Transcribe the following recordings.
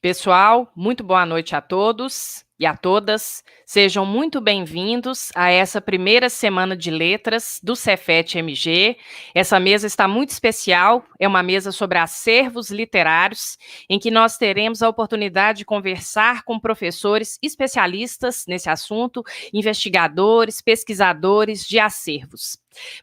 Pessoal, muito boa noite a todos e a todas. Sejam muito bem-vindos a essa primeira semana de letras do Cefet-MG. Essa mesa está muito especial, é uma mesa sobre acervos literários, em que nós teremos a oportunidade de conversar com professores especialistas nesse assunto, investigadores, pesquisadores de acervos.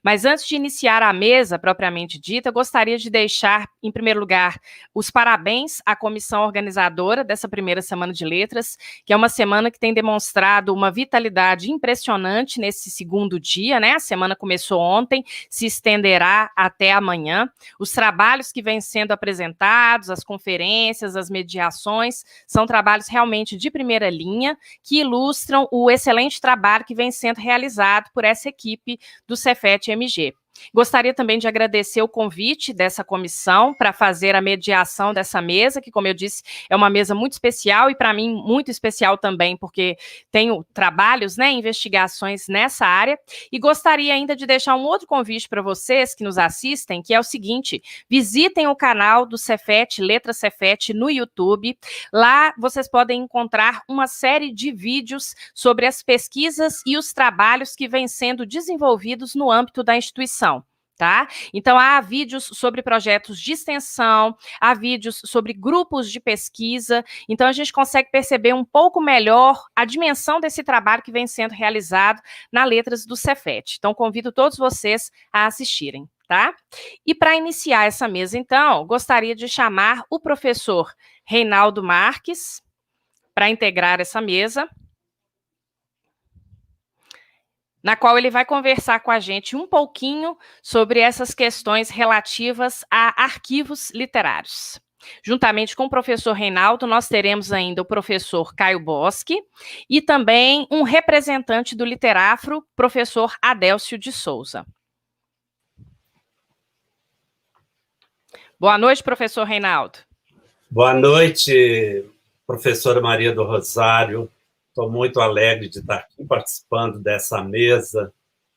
Mas antes de iniciar a mesa propriamente dita, gostaria de deixar, em primeiro lugar, os parabéns à comissão organizadora dessa primeira semana de letras, que é uma semana que tem demonstrado uma vitalidade impressionante nesse segundo dia, né? A semana começou ontem, se estenderá até amanhã. Os trabalhos que vêm sendo apresentados, as conferências, as mediações, são trabalhos realmente de primeira linha, que ilustram o excelente trabalho que vem sendo realizado por essa equipe do Cefet-MG. Gostaria também de agradecer o convite dessa comissão para fazer a mediação dessa mesa, que, como eu disse, é uma mesa muito especial e, para mim, muito especial também, porque tenho trabalhos, né, investigações nessa área. E gostaria ainda de deixar um outro convite para vocês que nos assistem, que é o seguinte: visitem o canal do Cefet, Letra Cefet, no YouTube. Lá vocês podem encontrar uma série de vídeos sobre as pesquisas e os trabalhos que vêm sendo desenvolvidos no âmbito da instituição. Tá? Então, há vídeos sobre projetos de extensão, há vídeos sobre grupos de pesquisa, então a gente consegue perceber um pouco melhor a dimensão desse trabalho que vem sendo realizado na Letras do Cefet. Então, convido todos vocês a assistirem, tá? E para iniciar essa mesa, então, gostaria de chamar o professor Reinaldo Marques para integrar essa mesa, na qual ele vai conversar com a gente um pouquinho sobre essas questões relativas a arquivos literários. Juntamente com o professor Reinaldo, nós teremos ainda o professor Caio Boschi e também um representante do Literafro, professor Adélcio de Souza. Boa noite, professor Reinaldo. Boa noite, professora Maria do Rosário. Estou muito alegre de estar aqui participando dessa mesa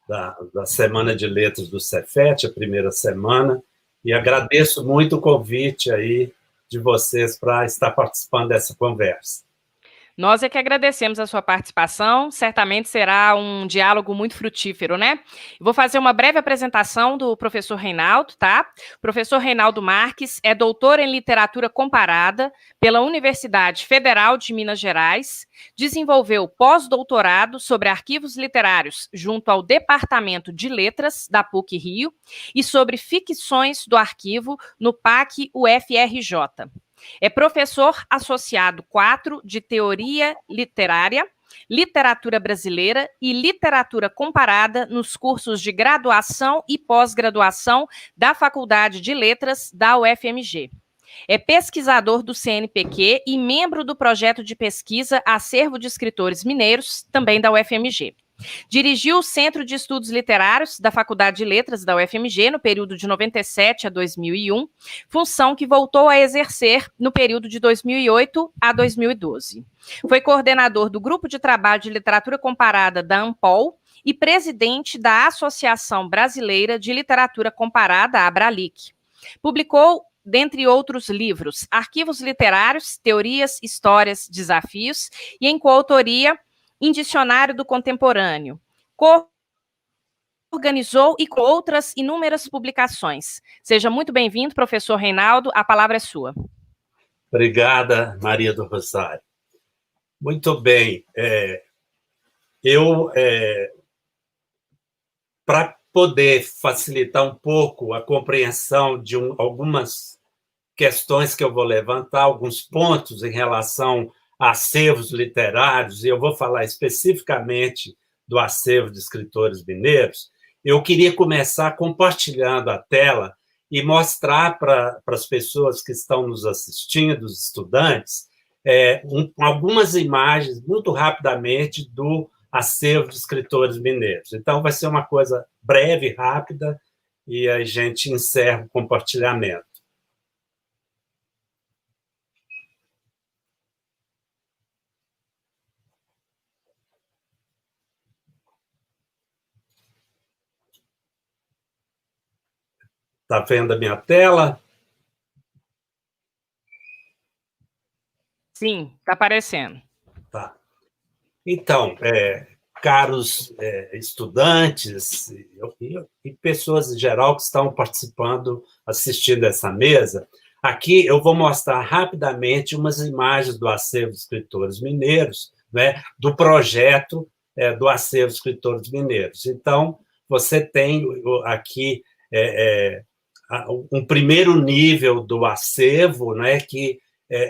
da Semana de Letras do Cefet, a primeira semana, e agradeço muito o convite aí de vocês para estar participando dessa conversa. Nós é que agradecemos a sua participação, certamente será um diálogo muito frutífero, né? Vou fazer uma breve apresentação do professor Reinaldo, tá? O professor Reinaldo Marques é doutor em literatura comparada pela Universidade Federal de Minas Gerais, desenvolveu pós-doutorado sobre arquivos literários junto ao Departamento de Letras da PUC-Rio e sobre ficções do arquivo no PAC-UFRJ. É professor associado 4 de Teoria Literária, Literatura Brasileira e Literatura Comparada nos cursos de graduação e pós-graduação da Faculdade de Letras da UFMG. É pesquisador do CNPq e membro do projeto de pesquisa Acervo de Escritores Mineiros, também da UFMG. Dirigiu o Centro de Estudos Literários da Faculdade de Letras da UFMG no período de 97 a 2001, função que voltou a exercer no período de 2008 a 2012. Foi coordenador do Grupo de Trabalho de Literatura Comparada da ANPOL e presidente da Associação Brasileira de Literatura Comparada, a Abralic. Publicou, dentre outros livros, Arquivos Literários, Teorias, Histórias, Desafios, e em coautoria em Dicionário do Contemporâneo. Organizou e com outras inúmeras publicações. Seja muito bem-vindo, professor Reinaldo, a palavra é sua. Obrigada, Maria do Rosário. Muito bem. Para poder facilitar um pouco a compreensão de algumas questões que eu vou levantar, alguns pontos em relação a acervos literários, e eu vou falar especificamente do acervo de escritores mineiros, eu queria começar compartilhando a tela e mostrar para as pessoas que estão nos assistindo, os estudantes, algumas imagens, muito rapidamente, do acervo de escritores mineiros. Então, vai ser uma coisa breve, rápida, e a gente encerra o compartilhamento. Está vendo a minha tela? Sim, está aparecendo. Tá. Então, caros estudantes e pessoas em geral que estão participando, assistindo essa mesa, aqui eu vou mostrar rapidamente umas imagens do Acervo de Escritores Mineiros, né, do projeto do Acervo de Escritores Mineiros. Então, você tem aqui um primeiro nível do acervo, né, que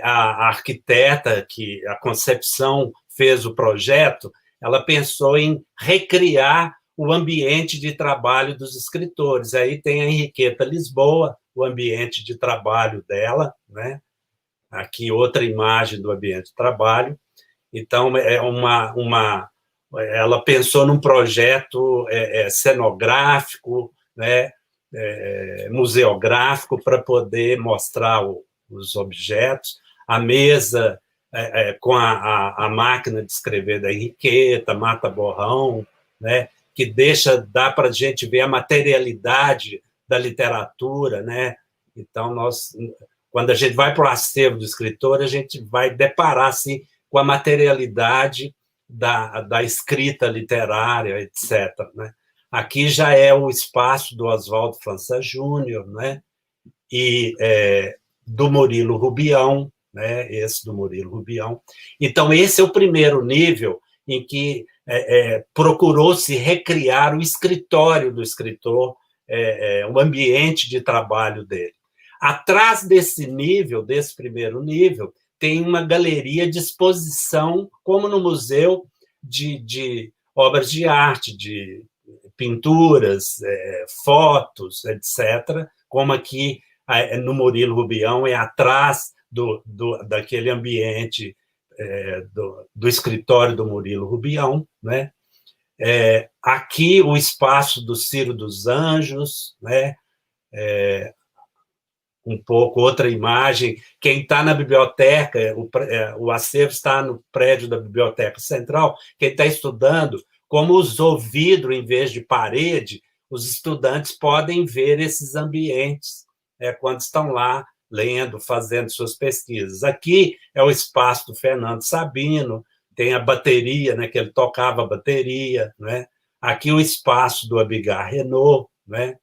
a arquiteta, que a concepção fez o projeto, ela pensou em recriar o ambiente de trabalho dos escritores. Aí tem a Henriqueta Lisboa, o ambiente de trabalho dela, né? Aqui outra imagem do ambiente de trabalho. Então, ela pensou num projeto cenográfico, né? Museográfico, para poder mostrar os objetos, a mesa com a máquina de escrever da Henriqueta, mata-borrão, né, que dá para a gente ver a materialidade da literatura, né? Então, quando a gente vai para o acervo do escritor, a gente vai deparar assim, com a materialidade da escrita literária, etc., né? Aqui já é o espaço do Oswaldo França Júnior, né? E do Murilo Rubião, né? Esse do Murilo Rubião. Então, esse é o primeiro nível em que procurou-se recriar o escritório do escritor, o ambiente de trabalho dele. Atrás desse nível, desse primeiro nível, tem uma galeria de exposição, como no museu, de obras de arte, de pinturas, fotos, etc., como aqui no Murilo Rubião é atrás daquele ambiente do escritório do Murilo Rubião, né? Aqui o espaço do Ciro dos Anjos, né? Um pouco outra imagem. Quem está na biblioteca, o acervo está no prédio da Biblioteca Central, quem está estudando, como usou vidro em vez de parede, os estudantes podem ver esses ambientes quando estão lá lendo, fazendo suas pesquisas. Aqui é o espaço do Fernando Sabino, tem a bateria, né, que ele tocava a bateria, né? Aqui o espaço do Abigar Renault, né?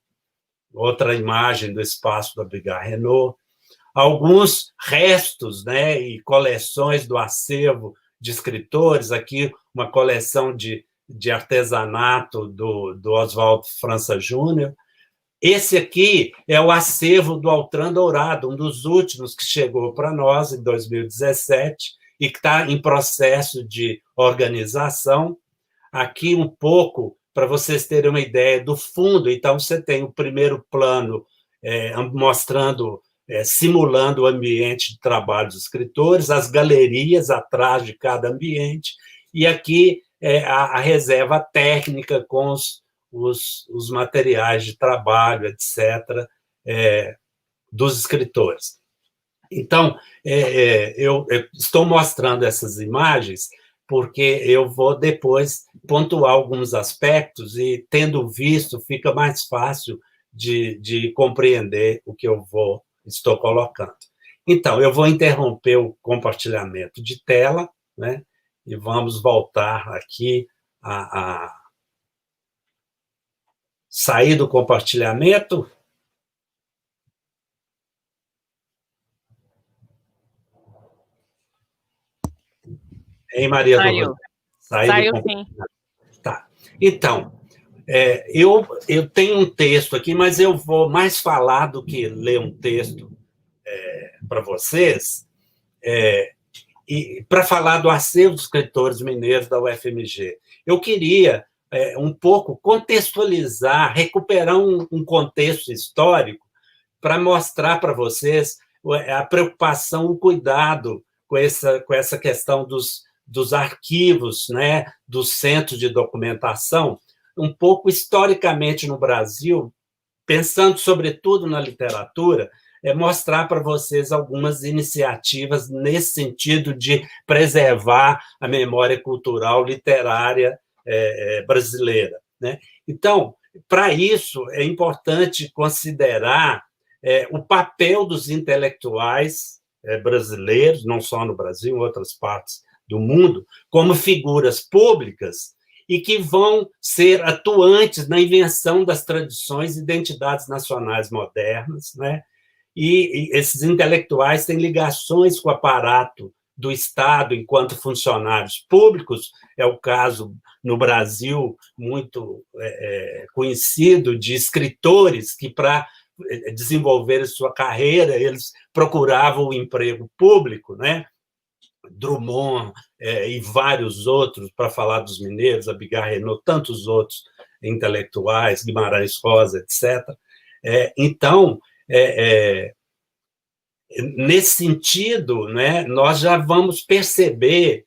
Outra imagem do espaço do Abigar Renault. Alguns restos, né, e coleções do acervo de escritores, aqui uma coleção de artesanato do Oswaldo França Júnior. Esse aqui é o acervo do Altran Dourado, um dos últimos que chegou para nós em 2017 e que está em processo de organização. Aqui um pouco, para vocês terem uma ideia do fundo, então você tem o primeiro plano mostrando, simulando o ambiente de trabalho dos escritores, as galerias atrás de cada ambiente, e aqui a reserva técnica com os materiais de trabalho, etc., dos escritores. Então, eu estou mostrando essas imagens porque eu vou depois pontuar alguns aspectos e, tendo visto, fica mais fácil de compreender o que eu estou colocando. Então, eu vou interromper o compartilhamento de tela, né, e vamos voltar aqui a sair do compartilhamento. Hein, Maria do Rosário? Saiu sim. Tá. Então, eu tenho um texto aqui, mas eu vou mais falar do que ler um texto para vocês, e para falar do acervo dos escritores mineiros da UFMG. Eu queria um pouco contextualizar, recuperar um contexto histórico para mostrar para vocês a preocupação, o cuidado com essa questão dos arquivos, né, dos centros de documentação, um pouco historicamente no Brasil, pensando sobretudo na literatura, mostrar para vocês algumas iniciativas nesse sentido de preservar a memória cultural literária brasileira, né? Então, para isso, é importante considerar o papel dos intelectuais brasileiros, não só no Brasil, em outras partes do mundo, como figuras públicas e que vão ser atuantes na invenção das tradições e identidades nacionais modernas, né? E esses intelectuais têm ligações com o aparato do Estado enquanto funcionários públicos, é o caso no Brasil muito conhecido de escritores que, para desenvolver sua carreira, eles procuravam o emprego público, né? Drummond e vários outros, para falar dos mineiros, Abigar Renault, tantos outros intelectuais, Guimarães Rosa, etc. Então, nesse sentido, né, nós já vamos perceber,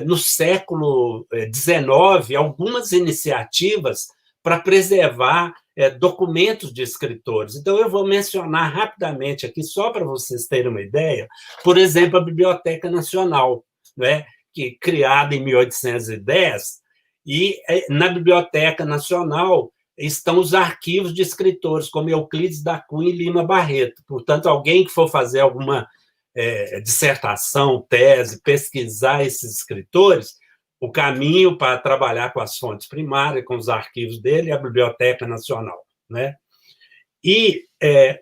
no século XIX, algumas iniciativas para preservar documentos de escritores. Então, eu vou mencionar rapidamente aqui, só para vocês terem uma ideia, por exemplo, a Biblioteca Nacional, né, que criada em 1810, e na Biblioteca Nacional estão os arquivos de escritores, como Euclides da Cunha e Lima Barreto. Portanto, alguém que for fazer alguma dissertação, tese, pesquisar esses escritores, o caminho para trabalhar com as fontes primárias, com os arquivos dele, é a Biblioteca Nacional, né? E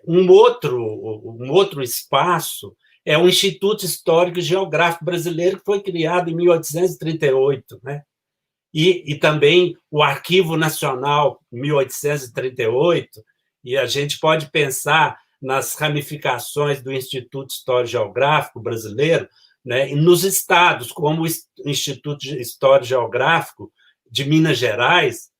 um outro espaço é o Instituto Histórico e Geográfico Brasileiro, que foi criado em 1838, né? E também o Arquivo Nacional, 1838, e a gente pode pensar nas ramificações do Instituto Histórico e Geográfico Brasileiro, né, e nos estados, como o Instituto Histórico e Geográfico de Minas Gerais,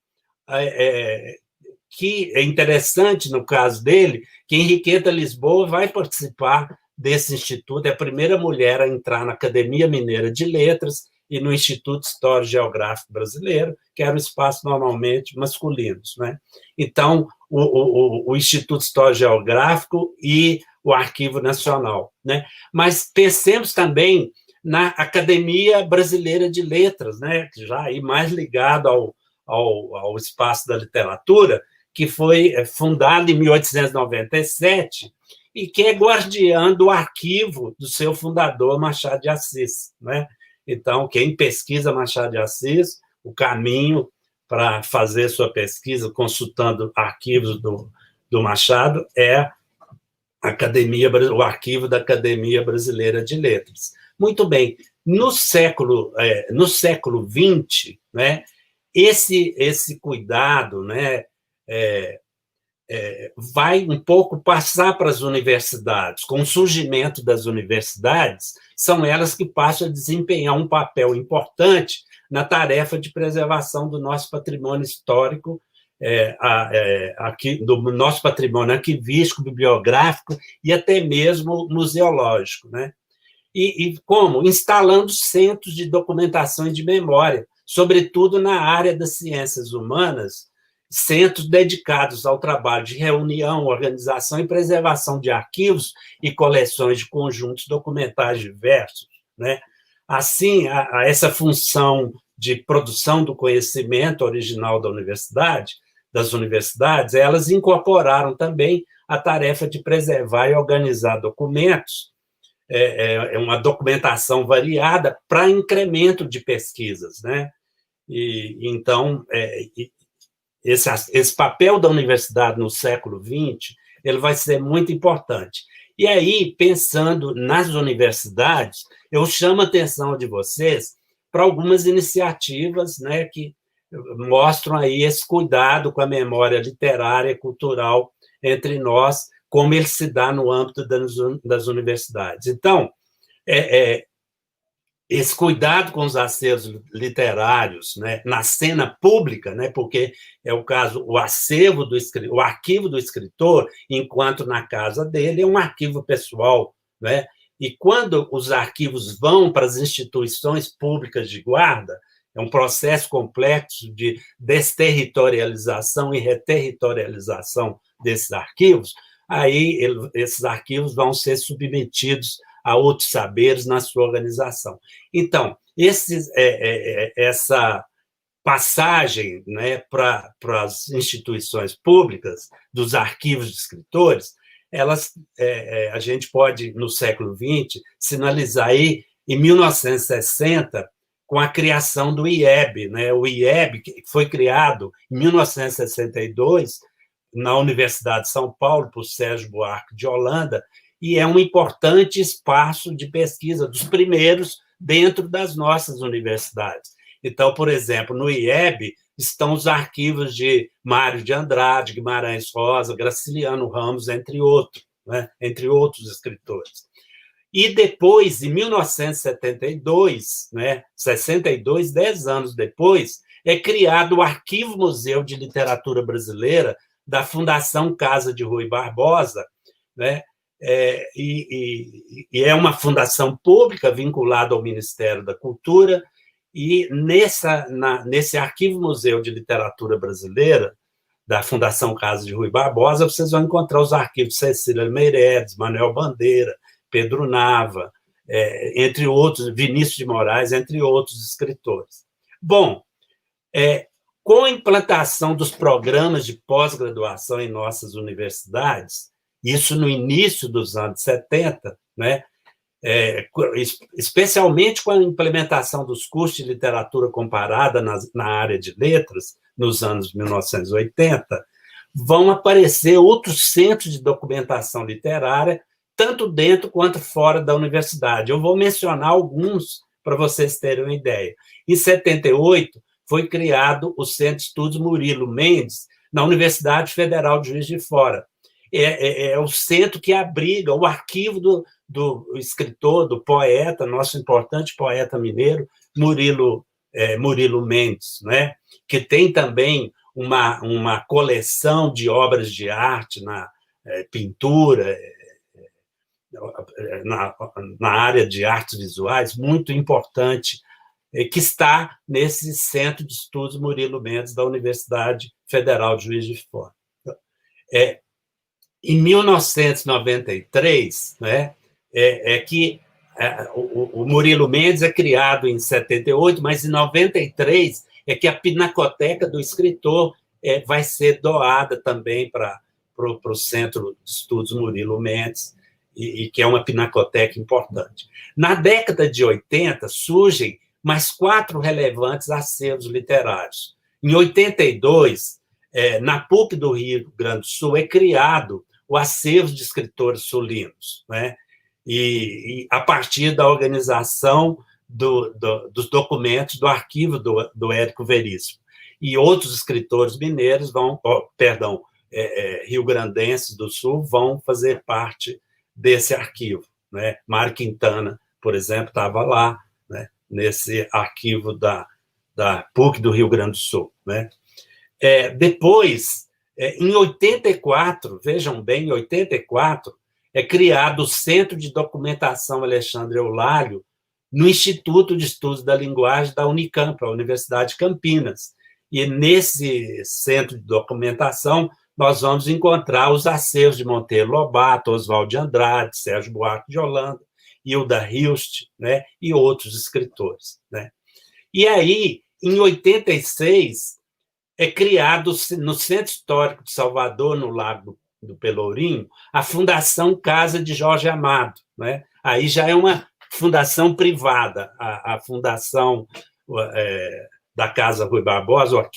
que é interessante no caso dele, que Henriqueta Lisboa vai participar desse instituto, é a primeira mulher a entrar na Academia Mineira de Letras e no Instituto Histórico e Geográfico Brasileiro, que era um espaço normalmente masculinos, né? Então, o Instituto Histórico e Geográfico e o Arquivo Nacional, né? Mas pensemos também na Academia Brasileira de Letras, né? Já aí mais ligado ao espaço da literatura, que foi fundada em 1897 e que é guardiã do arquivo do seu fundador, Machado de Assis, né? Então, quem pesquisa Machado de Assis, o caminho para fazer sua pesquisa consultando arquivos do Machado é o arquivo da Academia Brasileira de Letras. Muito bem, no século XX, né, esse cuidado, né, vai um pouco passar para as universidades. Com o surgimento das universidades, são elas que passam a desempenhar um papel importante na tarefa de preservação do nosso patrimônio histórico, do nosso patrimônio arquivístico, bibliográfico e até mesmo museológico, né? E como? Instalando centros de documentação e de memória, sobretudo na área das ciências humanas, centros dedicados ao trabalho de reunião, organização e preservação de arquivos e coleções de conjuntos documentais diversos, né? Assim, essa função de produção do conhecimento original das universidades, elas incorporaram também a tarefa de preservar e organizar documentos, uma documentação variada para incremento de pesquisas, né? Então, esse papel da universidade no século XX, ele vai ser muito importante. E aí, pensando nas universidades, eu chamo a atenção de vocês para algumas iniciativas, né, que mostram aí esse cuidado com a memória literária e cultural entre nós, como ele se dá no âmbito das universidades. Então, esse cuidado com os acervos literários, né, na cena pública, né, porque é o caso, o arquivo do escritor, enquanto na casa dele, é um arquivo pessoal, né, e quando os arquivos vão para as instituições públicas de guarda, é um processo complexo de desterritorialização e reterritorialização desses arquivos, aí esses arquivos vão ser submetidos a outros saberes na sua organização. Então, essa passagem, né, para as instituições públicas dos arquivos de escritores, a gente pode, no século XX, sinalizar aí, em 1960, com a criação do IEB. Né? O IEB que foi criado em 1962, na Universidade de São Paulo, por Sérgio Buarque de Holanda, e é um importante espaço de pesquisa, dos primeiros dentro das nossas universidades. Então, por exemplo, no IEB estão os arquivos de Mário de Andrade, Guimarães Rosa, Graciliano Ramos, entre outros, né? Entre outros escritores. E depois, em 1972, né, 62, 10 anos depois, é criado o Arquivo Museu de Literatura Brasileira da Fundação Casa de Rui Barbosa, né? E é uma fundação pública vinculada ao Ministério da Cultura, e nesse Arquivo Museu de Literatura Brasileira, da Fundação Casa de Rui Barbosa, vocês vão encontrar os arquivos de Cecília Meirelles, Manuel Bandeira, Pedro Nava, entre outros, Vinícius de Moraes, entre outros escritores. Bom, com a implantação dos programas de pós-graduação em nossas universidades, isso no início dos anos 70, né, especialmente com a implementação dos cursos de literatura comparada na área de letras, nos anos 1980, vão aparecer outros centros de documentação literária, tanto dentro quanto fora da universidade. Eu vou mencionar alguns para vocês terem uma ideia. Em 78, foi criado o Centro de Estudos Murilo Mendes, na Universidade Federal de Juiz de Fora. É o centro que abriga o arquivo do escritor, do poeta, nosso importante poeta mineiro, Murilo Mendes, né? Que tem também uma coleção de obras de arte na pintura, na área de artes visuais, muito importante, que está nesse Centro de Estudos Murilo Mendes da Universidade Federal de Juiz de Fora. Em 1993, né, que o Murilo Mendes é criado em 78, mas em 93 é que a Pinacoteca do Escritor vai ser doada também para o Centro de Estudos Murilo Mendes, e que é uma pinacoteca importante. Na década de 80, surgem mais 4 relevantes acervos literários. Em 82, na PUC do Rio Grande do Sul, é criado o acervo de escritores sulinos, né? E a partir da organização dos documentos do arquivo do Érico Veríssimo. E outros escritores mineiros rio-grandenses do Sul vão fazer parte desse arquivo, né? Mário Quintana, por exemplo, estava lá, né, nesse arquivo da PUC do Rio Grande do Sul, né? Depois, em 84, vejam bem, em 84, é criado o Centro de Documentação Alexandre Eulalio, no Instituto de Estudos da Linguagem da Unicamp, a Universidade de Campinas. E nesse Centro de Documentação, nós vamos encontrar os acervos de Monteiro Lobato, Oswald de Andrade, Sérgio Buarque de Holanda, Hilda Hilst, né, e outros escritores, né? E aí, em 86, é criado no Centro Histórico de Salvador, no Lago do Pelourinho, a Fundação Casa de Jorge Amado, né? Aí já é uma fundação privada, a Fundação da Casa Rui Barbosa, o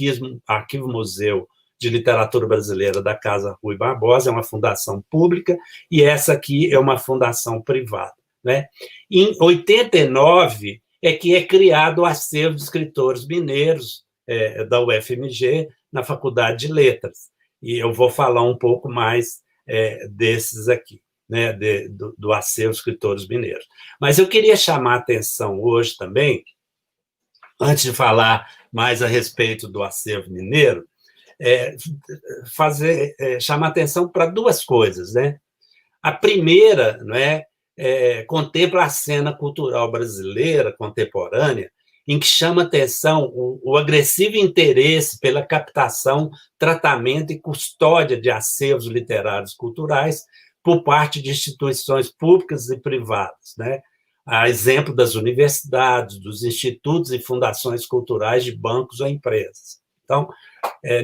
Arquivo Museu de Literatura Brasileira da Casa Rui Barbosa, é uma fundação pública, e essa aqui é uma fundação privada, né? Em 89 é que é criado o acervo de escritores mineiros da UFMG, na Faculdade de Letras, e eu vou falar um pouco mais desses aqui, né, do acervo de escritores mineiros. Mas eu queria chamar a atenção hoje também, antes de falar mais a respeito do acervo mineiro, chamar atenção para 2 coisas, né? A primeira, né, contempla a cena cultural brasileira contemporânea, em que chama atenção o agressivo interesse pela captação, tratamento e custódia de acervos literários culturais por parte de instituições públicas e privadas, né? A exemplo das universidades, dos institutos e fundações culturais de bancos ou empresas. Então,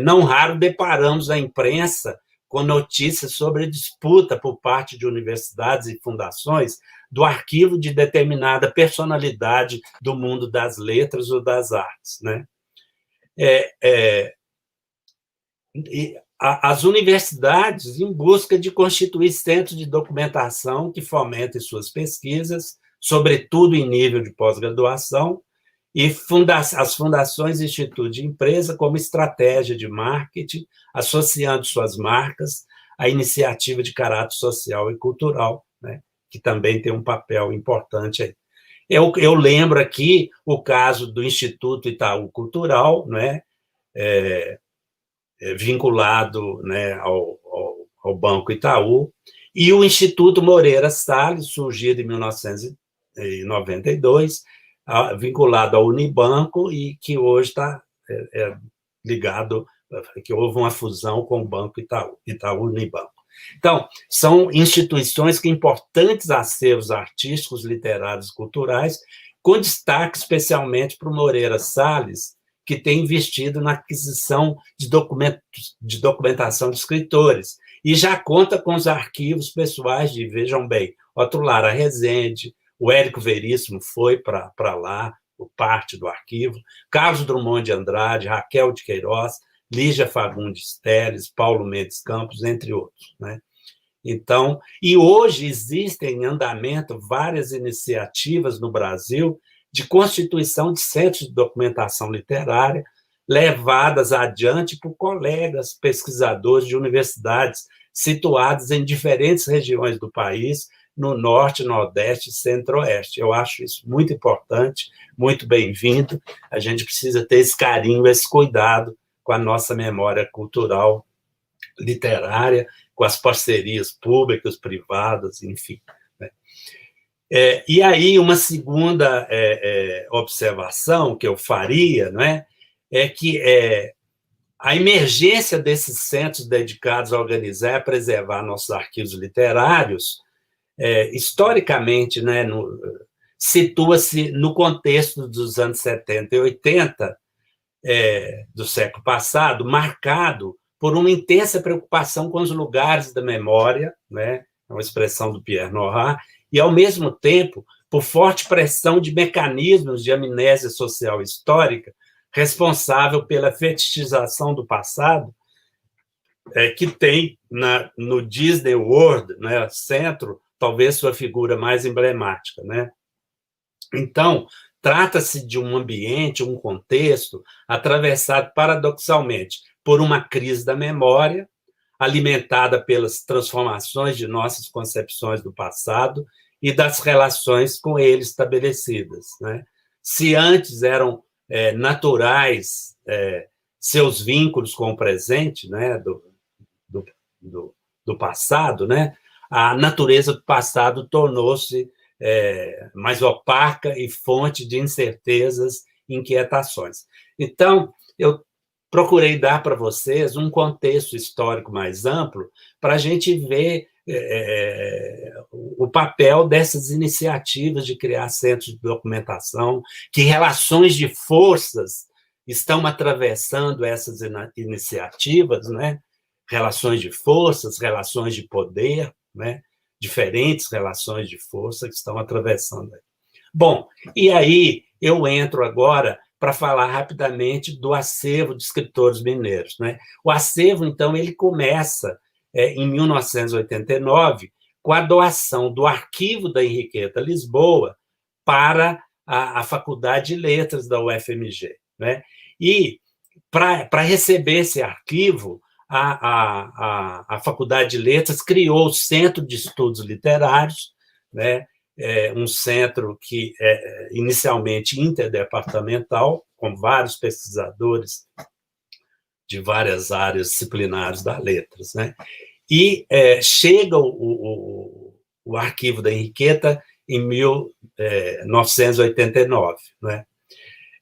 não raro deparamos a imprensa com notícias sobre a disputa por parte de universidades e fundações do arquivo de determinada personalidade do mundo das letras ou das artes, né? As universidades em busca de constituir centros de documentação que fomentem suas pesquisas, sobretudo em nível de pós-graduação, e as fundações e institutos de empresa como estratégia de marketing, associando suas marcas à iniciativa de caráter social e cultural, né, que também tem um papel importante aí. Eu lembro aqui o caso do Instituto Itaú Cultural, né, vinculado, né, ao Banco Itaú, e o Instituto Moreira Salles, surgido em 1992, vinculado ao Unibanco e que hoje está ligado, que houve uma fusão com o Banco Itaú Unibanco. Então, são instituições que importantes acervos artísticos, literários e culturais, com destaque especialmente para o Moreira Salles, que tem investido na aquisição de documentação de escritores, e já conta com os arquivos pessoais de, vejam bem, Otto Lara Rezende, o Érico Veríssimo foi para lá, parte do arquivo, Carlos Drummond de Andrade, Raquel de Queiroz, Lígia Fagundes Telles, Paulo Mendes Campos, entre outros, né? Então, e hoje existem em andamento várias iniciativas no Brasil de constituição de centros de documentação literária, levadas adiante por colegas pesquisadores de universidades situados em diferentes regiões do país, no Norte, Nordeste e Centro-Oeste. Eu acho isso muito importante, muito bem-vindo. A gente precisa ter esse carinho, esse cuidado com a nossa memória cultural, literária, com as parcerias públicas, privadas, enfim. E aí, uma segunda observação que eu faria, né, é que a emergência desses centros dedicados a organizar e a preservar nossos arquivos literários, historicamente, né, situa-se no contexto dos anos 70 e 80 do século passado, marcado por uma intensa preocupação com os lugares da memória, né, é uma expressão do Pierre Nora, e, ao mesmo tempo, por forte pressão de mecanismos de amnésia social histórica, responsável pela fetichização do passado, que tem no Disney World, né, centro, talvez sua figura mais emblemática, né? Então, trata-se de um ambiente, um contexto atravessado paradoxalmente por uma crise da memória, alimentada pelas transformações de nossas concepções do passado e das relações com ele estabelecidas, né? Se antes eram naturais seus vínculos com o presente, né, do passado, né, a natureza do passado tornou-se mais opaca e fonte de incertezas e inquietações. Então, eu procurei dar para vocês um contexto histórico mais amplo para a gente ver o papel dessas iniciativas de criar centros de documentação, que relações de forças estão atravessando essas iniciativas, né? Relações de forças, relações de poder, né? Diferentes relações de força que estão atravessando. Bom, e aí eu entro agora para falar rapidamente do acervo de escritores mineiros, né? O acervo, então, ele começa em 1989 com a doação do arquivo da Henriqueta Lisboa para a Faculdade de Letras da UFMG, né? E para receber esse arquivo, a Faculdade de Letras criou o Centro de Estudos Literários, né? Um centro que é inicialmente interdepartamental, com vários pesquisadores de várias áreas disciplinares das letras, né? E chega o arquivo da Henriqueta em 1989, né?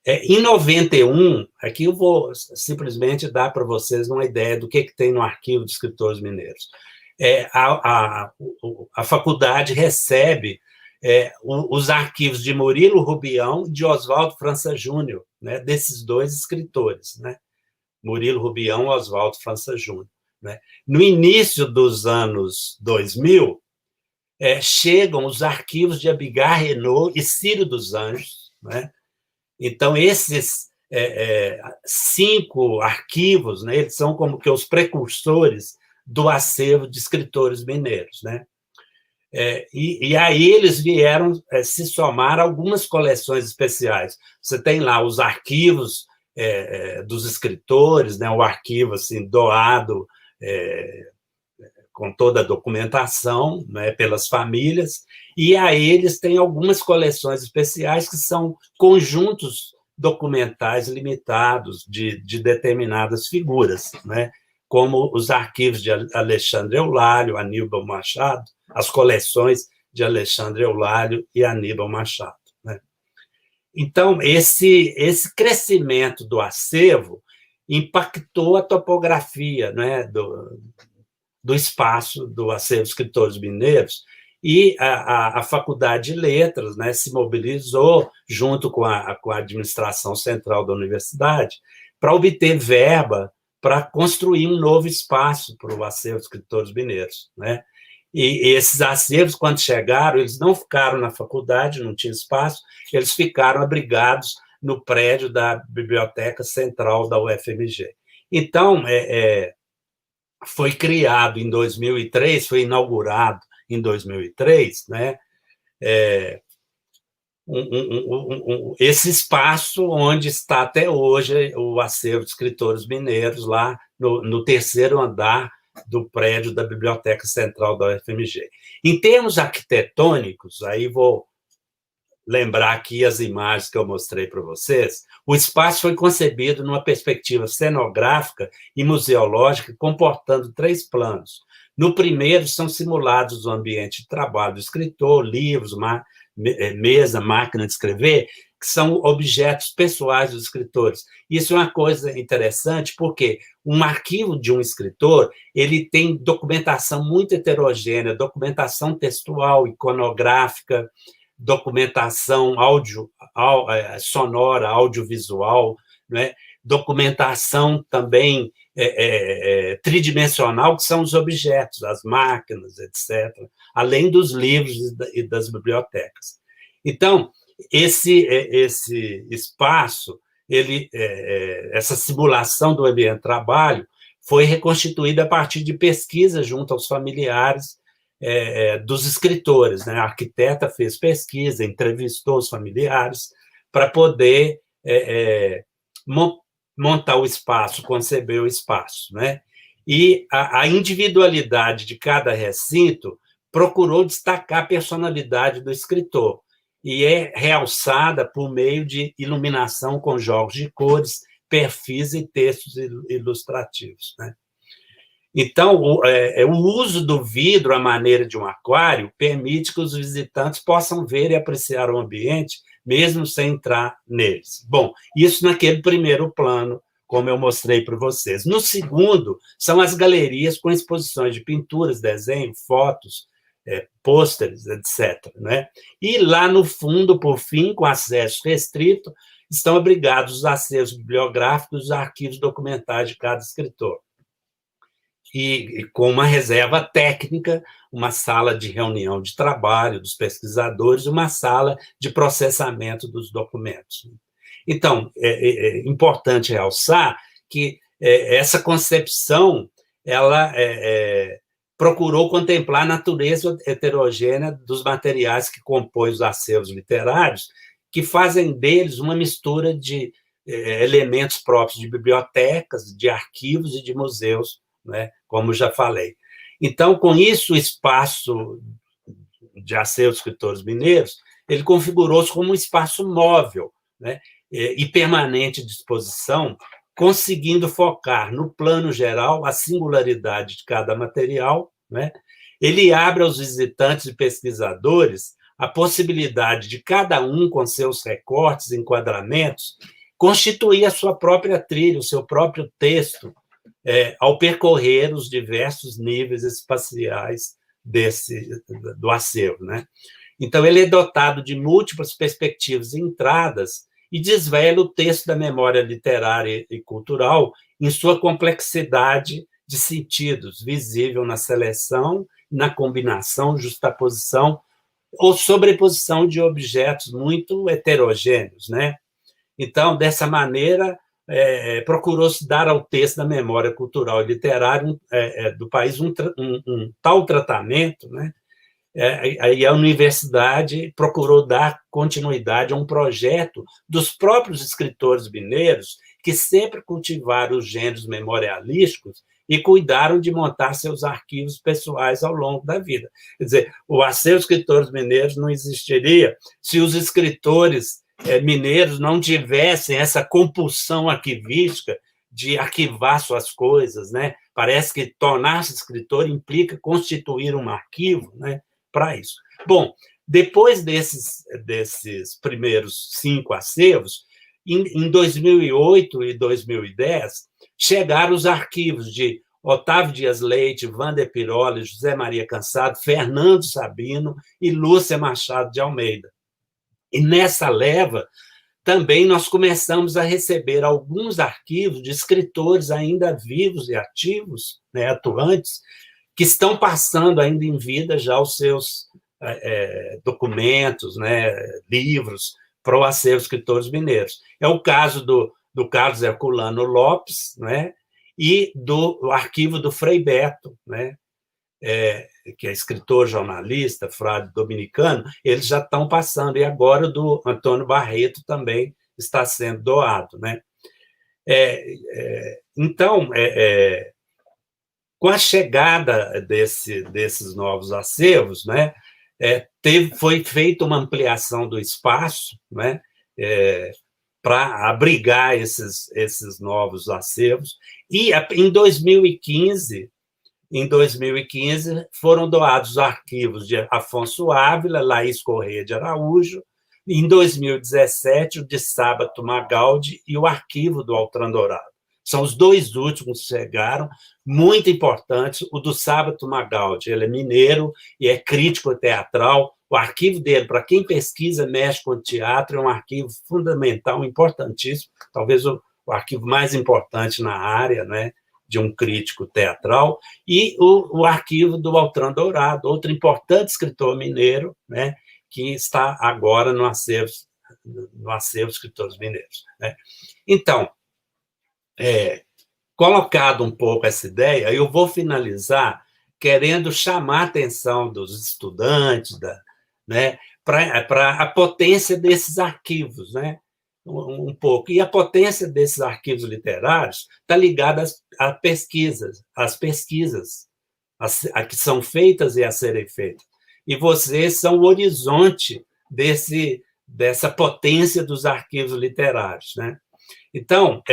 Em 91, aqui eu vou simplesmente dar para vocês uma ideia do que tem no arquivo de escritores mineiros. A faculdade recebe os arquivos de Murilo Rubião e de Oswaldo França Júnior, né, desses dois escritores, né? Murilo Rubião e Oswaldo França Júnior, né? No início dos anos 2000, chegam os arquivos de Abigar Renault e Círio dos Anjos, né? Então, esses 5 arquivos, né, eles são como que os precursores do acervo de escritores mineiros, né? E aí eles vieram se somar a algumas coleções especiais. Você tem lá os arquivos dos escritores, né, o arquivo assim, doado com toda a documentação, né, pelas famílias, e aí eles têm algumas coleções especiais que são conjuntos documentais limitados de determinadas figuras, né, como os arquivos de Alexandre Eulálio, Aníbal Machado, as coleções de Alexandre Eulálio e Aníbal Machado, né? Então, esse crescimento do acervo impactou a topografia, né, do espaço do acervo de escritores mineiros, e a Faculdade de Letras, né, se mobilizou, junto com a administração central da universidade, para obter verba para construir um novo espaço para o acervo de escritores mineiros, né? E esses acervos, quando chegaram, eles não ficaram na faculdade, não tinha espaço, eles ficaram abrigados no prédio da Biblioteca Central da UFMG. Então, foi criado em 2003, foi inaugurado em 2003, né, esse espaço onde está até hoje o acervo de escritores mineiros, lá no terceiro andar do prédio da Biblioteca Central da UFMG. Em termos arquitetônicos, aí vou lembrar aqui as imagens que eu mostrei para vocês, o espaço foi concebido numa perspectiva cenográfica e museológica, comportando 3 planos. No primeiro, são simulados o ambiente de trabalho do escritor, livros, mesa, máquina de escrever, que são objetos pessoais dos escritores. Isso é uma coisa interessante, porque um arquivo de um escritor, ele tem documentação muito heterogênea, documentação textual, iconográfica, documentação sonora, audiovisual, né? Documentação também tridimensional, que são os objetos, as máquinas, etc., além dos livros e das bibliotecas. Então, esse espaço, essa simulação do ambiente de trabalho, foi reconstituída a partir de pesquisa junto aos familiares dos escritores, né? A arquiteta fez pesquisa, entrevistou os familiares para poder montar o espaço, conceber o espaço, né? E a individualidade de cada recinto procurou destacar a personalidade do escritor, e é realçada por meio de iluminação com jogos de cores, perfis e textos ilustrativos, né? Então, o uso do vidro à maneira de um aquário permite que os visitantes possam ver e apreciar o ambiente, mesmo sem entrar neles. Bom, isso naquele primeiro plano, como eu mostrei para vocês. No segundo, são as galerias com exposições de pinturas, desenho, fotos, pôsteres, etc., né? E lá no fundo, por fim, com acesso restrito, estão abrigados os acervos bibliográficos e os arquivos documentais de cada escritor. E com uma reserva técnica, uma sala de reunião de trabalho dos pesquisadores, uma sala de processamento dos documentos. Então, é importante realçar que essa concepção, ela procurou contemplar a natureza heterogênea dos materiais que compõem os acervos literários, que fazem deles uma mistura de elementos próprios de bibliotecas, de arquivos e de museus, né, como já falei. Então, com isso, o espaço de acervo de escritores mineiros, ele configurou-se como um espaço móvel, né, e permanente de exposição, conseguindo focar no plano geral a singularidade de cada material, né? Ele abre aos visitantes e pesquisadores a possibilidade de cada um, com seus recortes e enquadramentos, constituir a sua própria trilha, o seu próprio texto, ao percorrer os diversos níveis espaciais do acervo, né? Então, ele é dotado de múltiplas perspectivas e entradas e desvela o texto da memória literária e cultural em sua complexidade de sentidos, visível na seleção, na combinação, justaposição ou sobreposição de objetos muito heterogêneos, né? Então, dessa maneira, procurou-se dar ao texto da memória cultural e literária do país um tal tratamento, né? Aí a universidade procurou dar continuidade a um projeto dos próprios escritores mineiros que sempre cultivaram os gêneros memorialísticos e cuidaram de montar seus arquivos pessoais ao longo da vida. Quer dizer, o acervo dos escritores mineiros não existiria se os escritores mineiros não tivessem essa compulsão arquivística de arquivar suas coisas, né? Parece que tornar-se escritor implica constituir um arquivo, né? Para isso. Bom, depois desses primeiros 5 acervos, em 2008 e 2010, chegaram os arquivos de Otávio Dias Leite, Wander Piroli, José Maria Cansado, Fernando Sabino e Lúcia Machado de Almeida. E nessa leva, também nós começamos a receber alguns arquivos de escritores ainda vivos e ativos, né, atuantes, que estão passando ainda em vida já os seus documentos, né, livros, para o acervo dos escritores mineiros. É o caso do Carlos Herculano Lopes, né, e do arquivo do Frei Beto, né, que é escritor, jornalista, frade dominicano, eles já estão passando, e agora o do Antônio Barreto também está sendo doado, né? Então, com a chegada desses novos acervos, né, foi feita uma ampliação do espaço, né, para abrigar esses novos acervos, e em 2015 foram doados os arquivos de Afonso Ávila, Laís Corrêa de Araújo, em 2017 o de Sábato Magaldi e o arquivo do Altran Dourado. São os 2 últimos que chegaram, muito importantes. O do Sábato Magaldi, ele é mineiro e é crítico teatral. O arquivo dele, para quem pesquisa, mexe com teatro, é um arquivo fundamental, importantíssimo, talvez o arquivo mais importante na área, né, de um crítico teatral. E o arquivo do Altran Dourado, outro importante escritor mineiro, né, que está agora no acervo dos escritores mineiros, né? Então, colocado um pouco essa ideia, eu vou finalizar querendo chamar a atenção dos estudantes, né, para a potência desses arquivos, né, um pouco. E a potência desses arquivos literários está ligada às pesquisas que são feitas e a serem feitas. E vocês são o horizonte dessa potência dos arquivos literários, né? Então,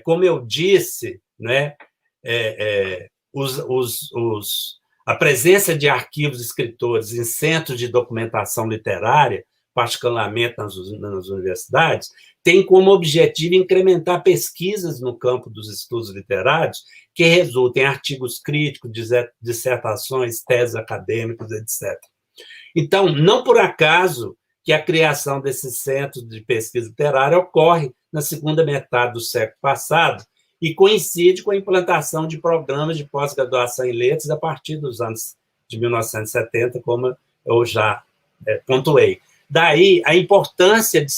como eu disse, né, a presença de arquivos de escritores em centros de documentação literária, particularmente nas universidades, tem como objetivo incrementar pesquisas no campo dos estudos literários que resultem em artigos críticos, dissertações, teses acadêmicas, etc. Então, não por acaso que a criação desses centros de pesquisa literária ocorre na segunda metade do século passado e coincide com a implantação de programas de pós-graduação em letras a partir dos anos de 1970, como eu já pontuei. Daí a importância de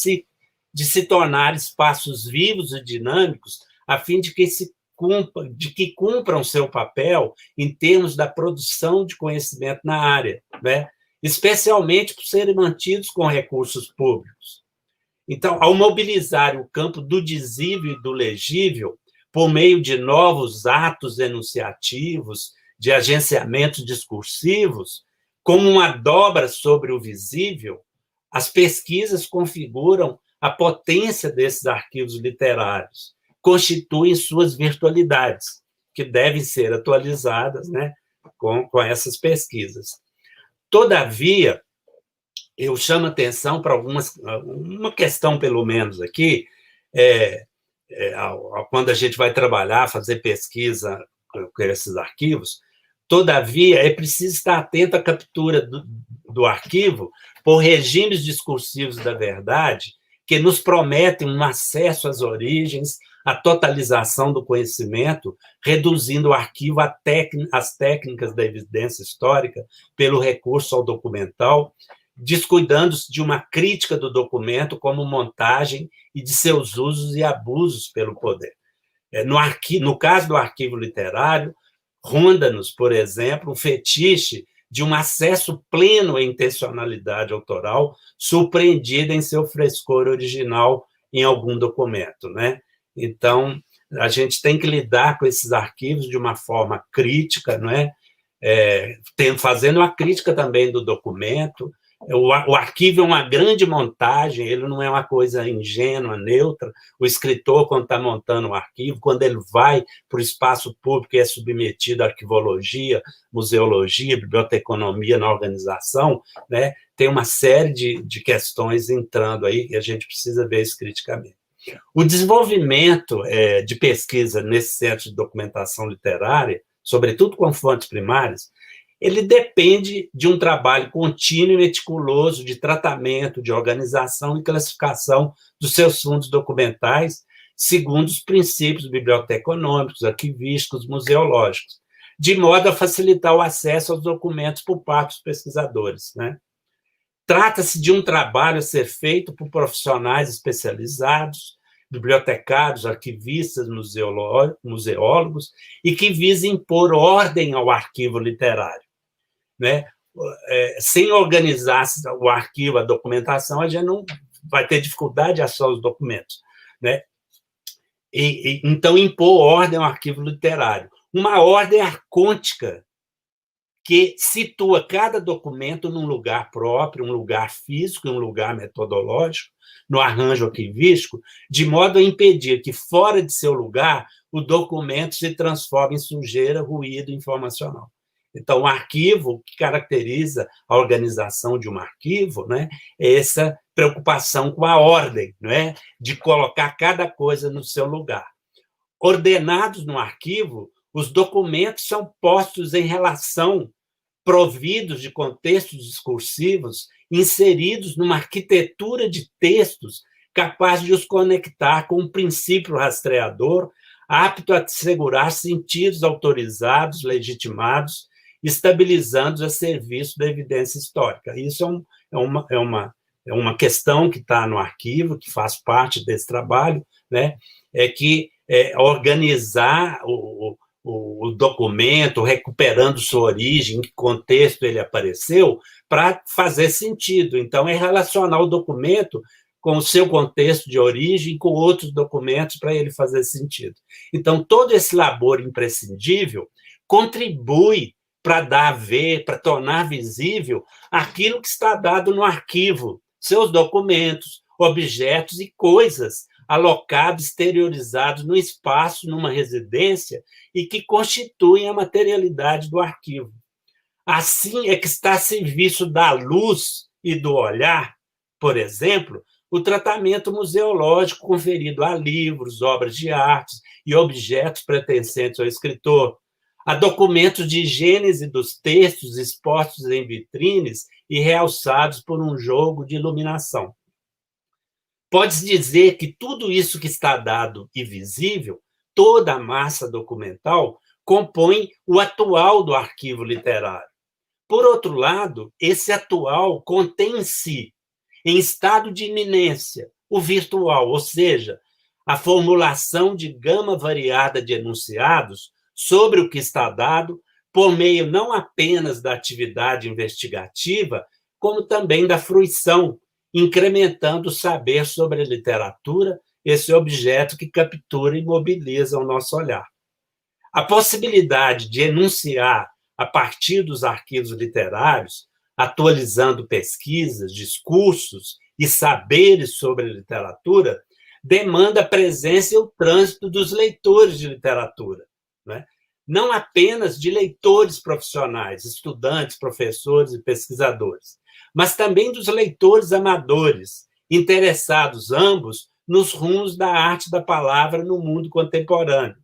se tornar espaços vivos e dinâmicos a fim de que cumpram seu papel em termos da produção de conhecimento na área, né? Especialmente por serem mantidos com recursos públicos. Então, ao mobilizar o campo do dizível e do legível, por meio de novos atos enunciativos, de agenciamentos discursivos, como uma dobra sobre o visível, as pesquisas configuram a potência desses arquivos literários, constituem suas virtualidades, que devem ser atualizadas, né, com essas pesquisas. Todavia, eu chamo atenção para uma questão, pelo menos, aqui, quando a gente vai trabalhar, fazer pesquisa com esses arquivos, todavia, é preciso estar atento à captura do arquivo por regimes discursivos da verdade que nos prometem um acesso às origens, a totalização do conhecimento, reduzindo o arquivo às técnicas da evidência histórica pelo recurso ao documental, descuidando-se de uma crítica do documento como montagem e de seus usos e abusos pelo poder. No caso do arquivo literário, ronda-nos, por exemplo, um fetiche de um acesso pleno à intencionalidade autoral, surpreendida em seu frescor original em algum documento, né? Então, a gente tem que lidar com esses arquivos de uma forma crítica, não é? Fazendo uma crítica também do documento. O arquivo é uma grande montagem, ele não é uma coisa ingênua, neutra. O escritor, quando está montando um arquivo, quando ele vai para o espaço público e é submetido à arquivologia, museologia, biblioteconomia na organização, né, tem uma série de questões entrando aí e a gente precisa ver isso criticamente. O desenvolvimento de pesquisa nesse centro de documentação literária, sobretudo com fontes primárias, ele depende de um trabalho contínuo e meticuloso de tratamento, de organização e classificação dos seus fundos documentais, segundo os princípios biblioteconômicos, arquivísticos, museológicos, de modo a facilitar o acesso aos documentos por parte dos pesquisadores, né? Trata-se de um trabalho a ser feito por profissionais especializados, bibliotecários, arquivistas, museólogos, e que visa impor ordem ao arquivo literário, né? Sem organizar o arquivo, a documentação, a gente não vai ter dificuldade de achar os documentos, né? Então, impor ordem ao arquivo literário. Uma ordem arcôntica que situa cada documento num lugar próprio, um lugar físico e um lugar metodológico, no arranjo arquivístico, de modo a impedir que, fora de seu lugar, o documento se transforme em sujeira, ruído informacional. Então, o arquivo, o que caracteriza a organização de um arquivo, né, é essa preocupação com a ordem, não é? De colocar cada coisa no seu lugar. Ordenados no arquivo, os documentos são postos em relação, providos de contextos discursivos, inseridos numa arquitetura de textos capaz de os conectar com um princípio rastreador, apto a assegurar sentidos autorizados, legitimados, estabilizando a serviço da evidência histórica. Isso é uma questão que está no arquivo, que faz parte desse trabalho, né? Organizar o documento, recuperando sua origem, em que contexto ele apareceu, para fazer sentido. Então, é relacionar o documento com o seu contexto de origem, com outros documentos, para ele fazer sentido. Então, todo esse labor imprescindível contribui para dar a ver, para tornar visível aquilo que está dado no arquivo, seus documentos, objetos e coisas alocados, exteriorizados no espaço, numa residência, e que constituem a materialidade do arquivo. Assim é que está a serviço da luz e do olhar, por exemplo, o tratamento museológico conferido a livros, obras de arte e objetos pertencentes ao escritor, a documentos de gênese dos textos expostos em vitrines e realçados por um jogo de iluminação. Pode-se dizer que tudo isso que está dado e visível, toda a massa documental, compõe o atual do arquivo literário. Por outro lado, esse atual contém em si, em estado de iminência, o virtual, ou seja, a formulação de gama variada de enunciados sobre o que está dado, por meio não apenas da atividade investigativa, como também da fruição, incrementando o saber sobre a literatura, esse objeto que captura e mobiliza o nosso olhar. A possibilidade de enunciar a partir dos arquivos literários, atualizando pesquisas, discursos e saberes sobre a literatura, demanda a presença e o trânsito dos leitores de literatura, né? Não apenas de leitores profissionais, estudantes, professores e pesquisadores, mas também dos leitores amadores, interessados ambos nos rumos da arte da palavra no mundo contemporâneo.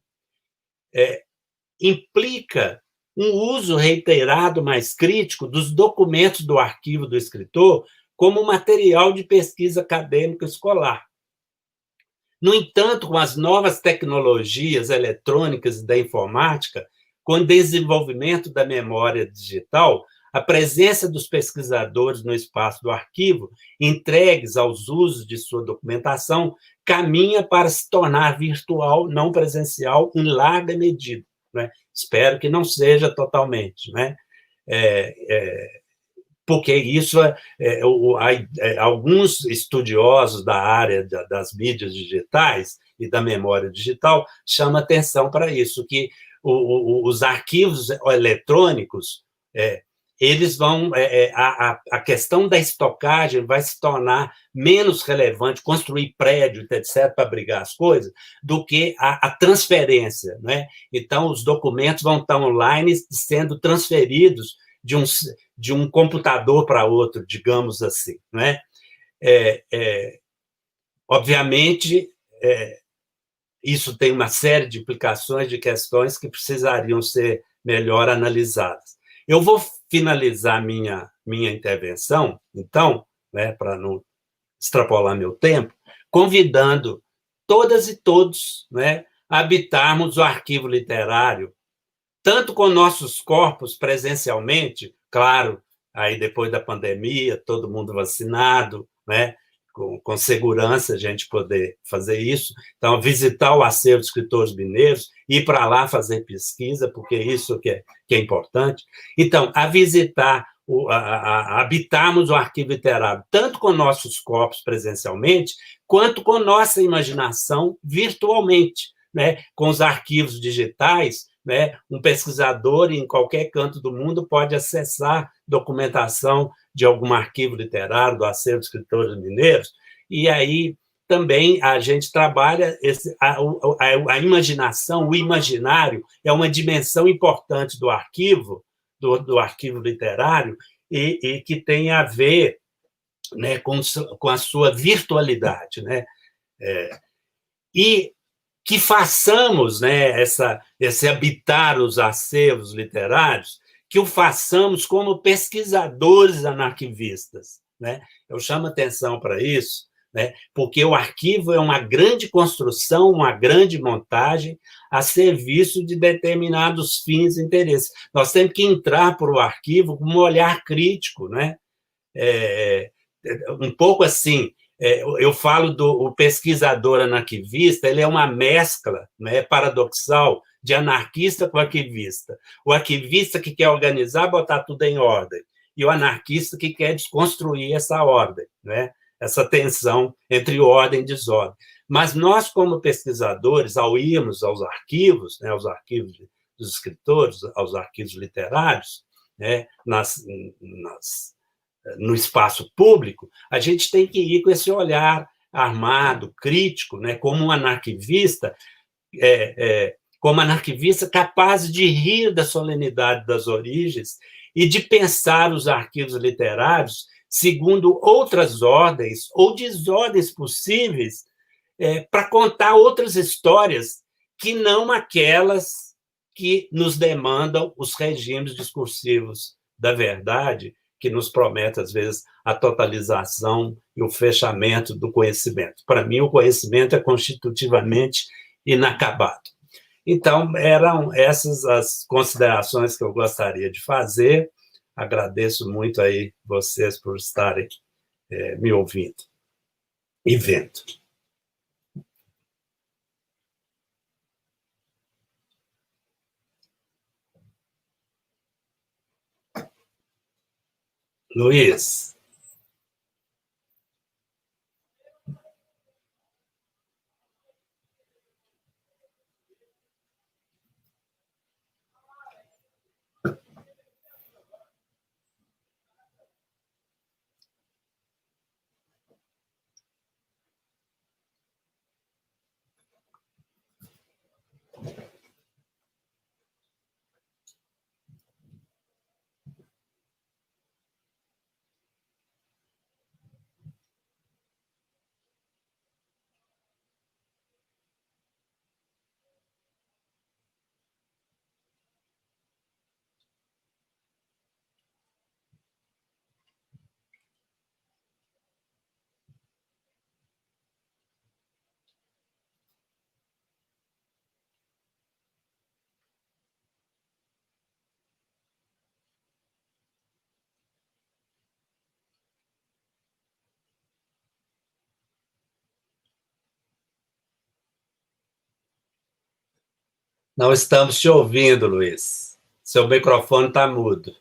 Implica um uso reiterado, mais crítico, dos documentos do arquivo do escritor como material de pesquisa acadêmica escolar. No entanto, com as novas tecnologias eletrônicas e da informática, com o desenvolvimento da memória digital, a presença dos pesquisadores no espaço do arquivo, entregues aos usos de sua documentação, caminha para se tornar virtual, não presencial, em larga medida. Né? Espero que não seja totalmente, né? Porque isso alguns estudiosos da área das mídias digitais e da memória digital chamam atenção para isso, que os arquivos eletrônicos, eles vão, a questão da estocagem vai se tornar menos relevante, construir prédio, etc., para abrigar as coisas, do que a transferência, né? Então, os documentos vão estar online sendo transferidos de um computador para outro, digamos assim, né? Obviamente, isso tem uma série de implicações, de questões que precisariam ser melhor analisadas. Eu vou finalizar minha intervenção, então, né, para não extrapolar meu tempo, convidando todas e todos, né, a habitarmos o arquivo literário, tanto com nossos corpos presencialmente, claro, aí depois da pandemia, todo mundo vacinado, né? Com segurança a gente poder fazer isso. Então, visitar o acervo de escritores mineiros, ir para lá fazer pesquisa, porque isso que é importante. Então, a visitar, habitarmos o arquivo literário, tanto com nossos corpos presencialmente, quanto com nossa imaginação virtualmente, né? Com os arquivos digitais, né? Um pesquisador em qualquer canto do mundo pode acessar documentação de algum arquivo literário, do acervo de escritores mineiros, e aí também a gente trabalha a imaginação, o imaginário é uma dimensão importante do arquivo, do arquivo literário, e que tem a ver, né, com a sua virtualidade, né? E que façamos, né, esse habitar os acervos literários, que o façamos como pesquisadores anarquivistas, né? Eu chamo atenção para isso, né, porque o arquivo é uma grande construção, uma grande montagem a serviço de determinados fins e interesses. Nós temos que entrar para o arquivo com um olhar crítico, né? Um pouco assim, eu falo do pesquisador anarquivista, ele é uma mescla, né, paradoxal de anarquista com arquivista. O arquivista que quer organizar, botar tudo em ordem, e o anarquista que quer desconstruir essa ordem, né, essa tensão entre ordem e desordem. Mas nós, como pesquisadores, ao irmos aos arquivos, né, aos arquivos dos escritores, aos arquivos literários, né, no espaço público, a gente tem que ir com esse olhar armado, crítico, né, como anarquivista capaz de rir da solenidade das origens e de pensar os arquivos literários segundo outras ordens ou desordens possíveis, para contar outras histórias que não aquelas que nos demandam os regimes discursivos da verdade, que nos promete, às vezes, a totalização e o fechamento do conhecimento. Para mim, o conhecimento é constitutivamente inacabado. Então, eram essas as considerações que eu gostaria de fazer. Agradeço muito aí vocês por estarem me ouvindo e vendo. Luiz. Não estamos te ouvindo, Luiz. Seu microfone está mudo.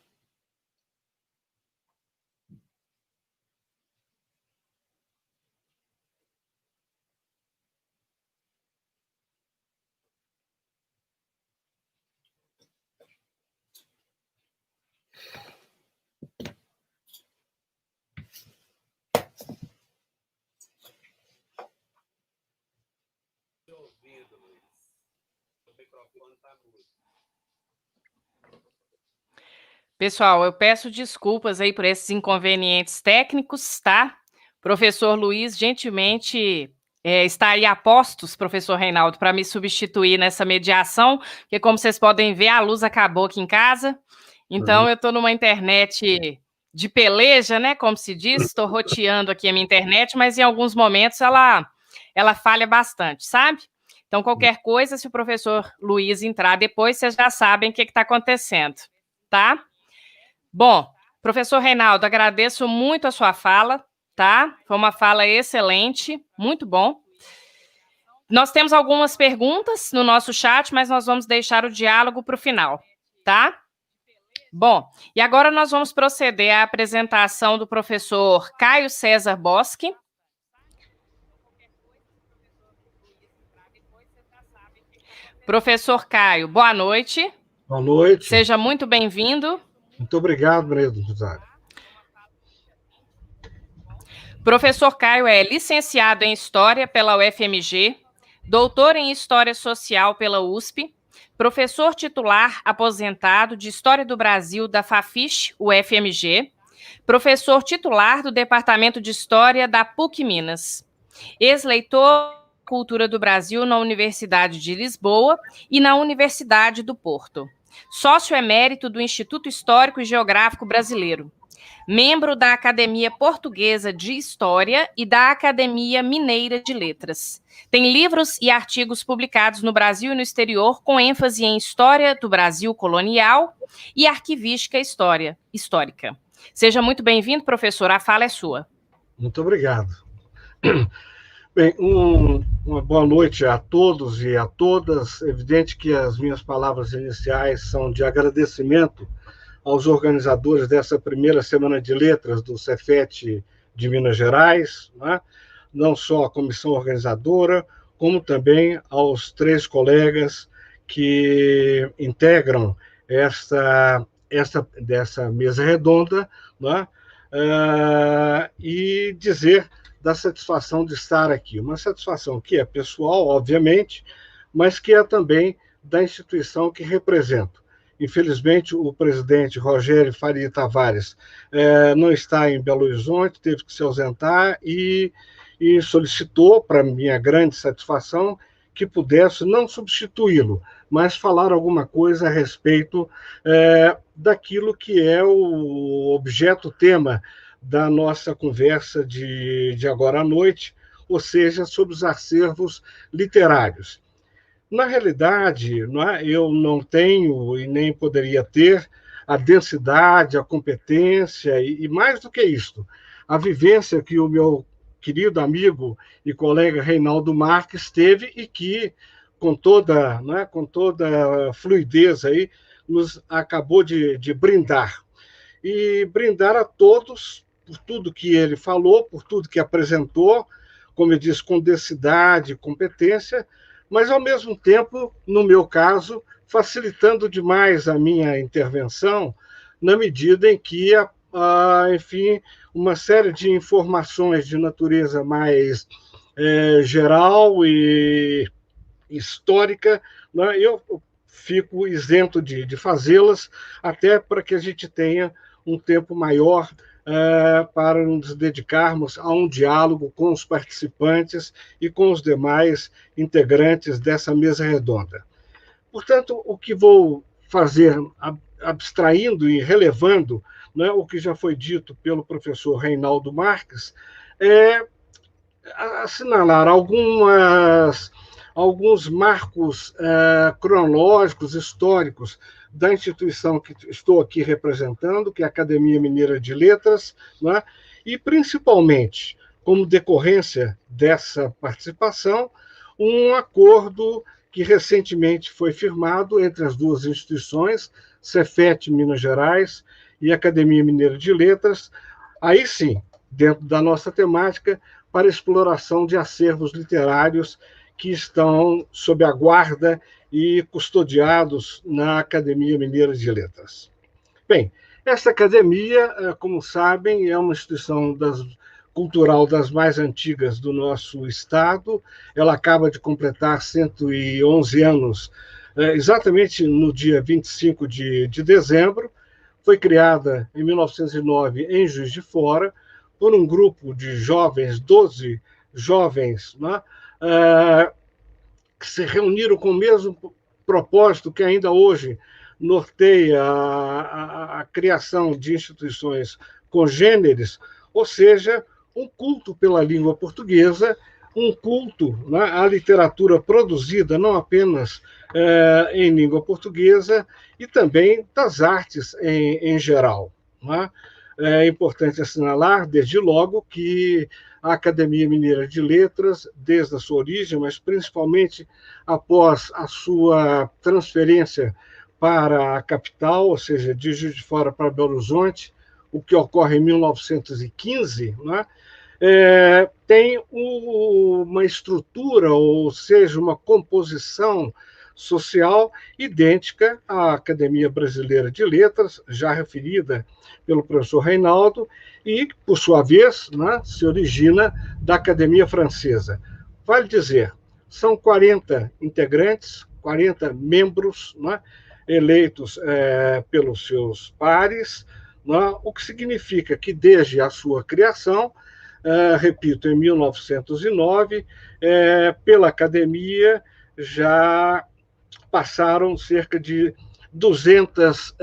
Pessoal, eu peço desculpas aí por esses inconvenientes técnicos, tá? Professor Luiz, gentilmente, está aí a postos, professor Reinaldo, para me substituir nessa mediação, porque como vocês podem ver, a luz acabou aqui em casa, então eu estou numa internet de peleja, né, como se diz, estou roteando aqui a minha internet, mas em alguns momentos ela falha bastante, sabe? Então, qualquer coisa, se o professor Luiz entrar depois, vocês já sabem o que está acontecendo, tá? Bom, professor Reinaldo, agradeço muito a sua fala, tá? Foi uma fala excelente, muito bom. Nós temos algumas perguntas no nosso chat, mas nós vamos deixar o diálogo para o final, tá? Bom, e agora nós vamos proceder à apresentação do professor Caio César Boschi. Professor Caio, boa noite. Boa noite. Seja muito bem-vindo. Muito obrigado, Maria do Rosário. Professor Caio é licenciado em História pela UFMG, doutor em História Social pela USP, professor titular aposentado de História do Brasil da Fafiche UFMG, professor titular do Departamento de História da PUC Minas, ex-leitor de Cultura do Brasil na Universidade de Lisboa e na Universidade do Porto, sócio emérito do Instituto Histórico e Geográfico Brasileiro, membro da Academia Portuguesa de História e da Academia Mineira de Letras. Tem livros e artigos publicados no Brasil e no exterior, com ênfase em História do Brasil colonial e arquivística histórica. Seja muito bem-vindo, professor. A fala é sua. Muito obrigado. Bem, uma boa noite a todos e a todas. É evidente que as minhas palavras iniciais são de agradecimento aos organizadores dessa primeira Semana de Letras do Cefet de Minas Gerais, né? Não só a comissão organizadora, como também aos 3 colegas que integram dessa mesa redonda, né? E dizer da satisfação de estar aqui. Uma satisfação que é pessoal, obviamente, mas que é também da instituição que represento. Infelizmente, o presidente Rogério Faria Tavares não está em Belo Horizonte, teve que se ausentar e solicitou, para minha grande satisfação, que pudesse não substituí-lo, mas falar alguma coisa a respeito daquilo que é o objeto, tema da nossa conversa de agora à noite, ou seja, sobre os acervos literários. Na realidade, eu não tenho e nem poderia ter a densidade, a competência e mais do que isto, a vivência que o meu querido amigo e colega Reinaldo Marques teve e que, com toda fluidez aí, nos acabou de brindar. E brindar a todos por tudo que ele falou, por tudo que apresentou, como eu disse, com densidade, competência, mas, ao mesmo tempo, no meu caso, facilitando demais a minha intervenção, na medida em que, enfim, uma série de informações de natureza mais geral e histórica, né, eu fico isento de fazê-las, até para que a gente tenha um tempo maior para nos dedicarmos a um diálogo com os participantes e com os demais integrantes dessa mesa redonda. Portanto, o que vou fazer, abstraindo e relevando, né, o que já foi dito pelo professor Reinaldo Marques, é assinalar alguns marcos cronológicos, históricos, da instituição que estou aqui representando, que é a Academia Mineira de Letras, né? E, principalmente, como decorrência dessa participação, um acordo que recentemente foi firmado entre as duas instituições, Cefet Minas Gerais e Academia Mineira de Letras, aí sim, dentro da nossa temática, para exploração de acervos literários que estão sob a guarda e custodiados na Academia Mineira de Letras. Bem, essa academia, como sabem, é uma instituição cultural das mais antigas do nosso estado. Ela acaba de completar 111 anos, exatamente no dia 25 de dezembro. Foi criada em 1909 em Juiz de Fora por um grupo de jovens, 12 jovens, né, que se reuniram com o mesmo propósito que ainda hoje norteia a criação de instituições congêneres, ou seja, um culto pela língua portuguesa, um culto, né, à literatura produzida não apenas em língua portuguesa, e também das artes em geral. Né? É importante assinalar, desde logo, que a Academia Mineira de Letras, desde a sua origem, mas principalmente após a sua transferência para a capital, ou seja, de Juiz de Fora para Belo Horizonte, o que ocorre em 1915, né? Tem uma estrutura, ou seja, uma composição social idêntica à Academia Brasileira de Letras, já referida pelo professor Reinaldo, e, por sua vez, né, se origina da Academia Francesa. Vale dizer, são 40 integrantes, 40 membros, né, eleitos pelos seus pares, né, o que significa que, desde a sua criação, repito, em 1909, pela academia já passaram cerca de 200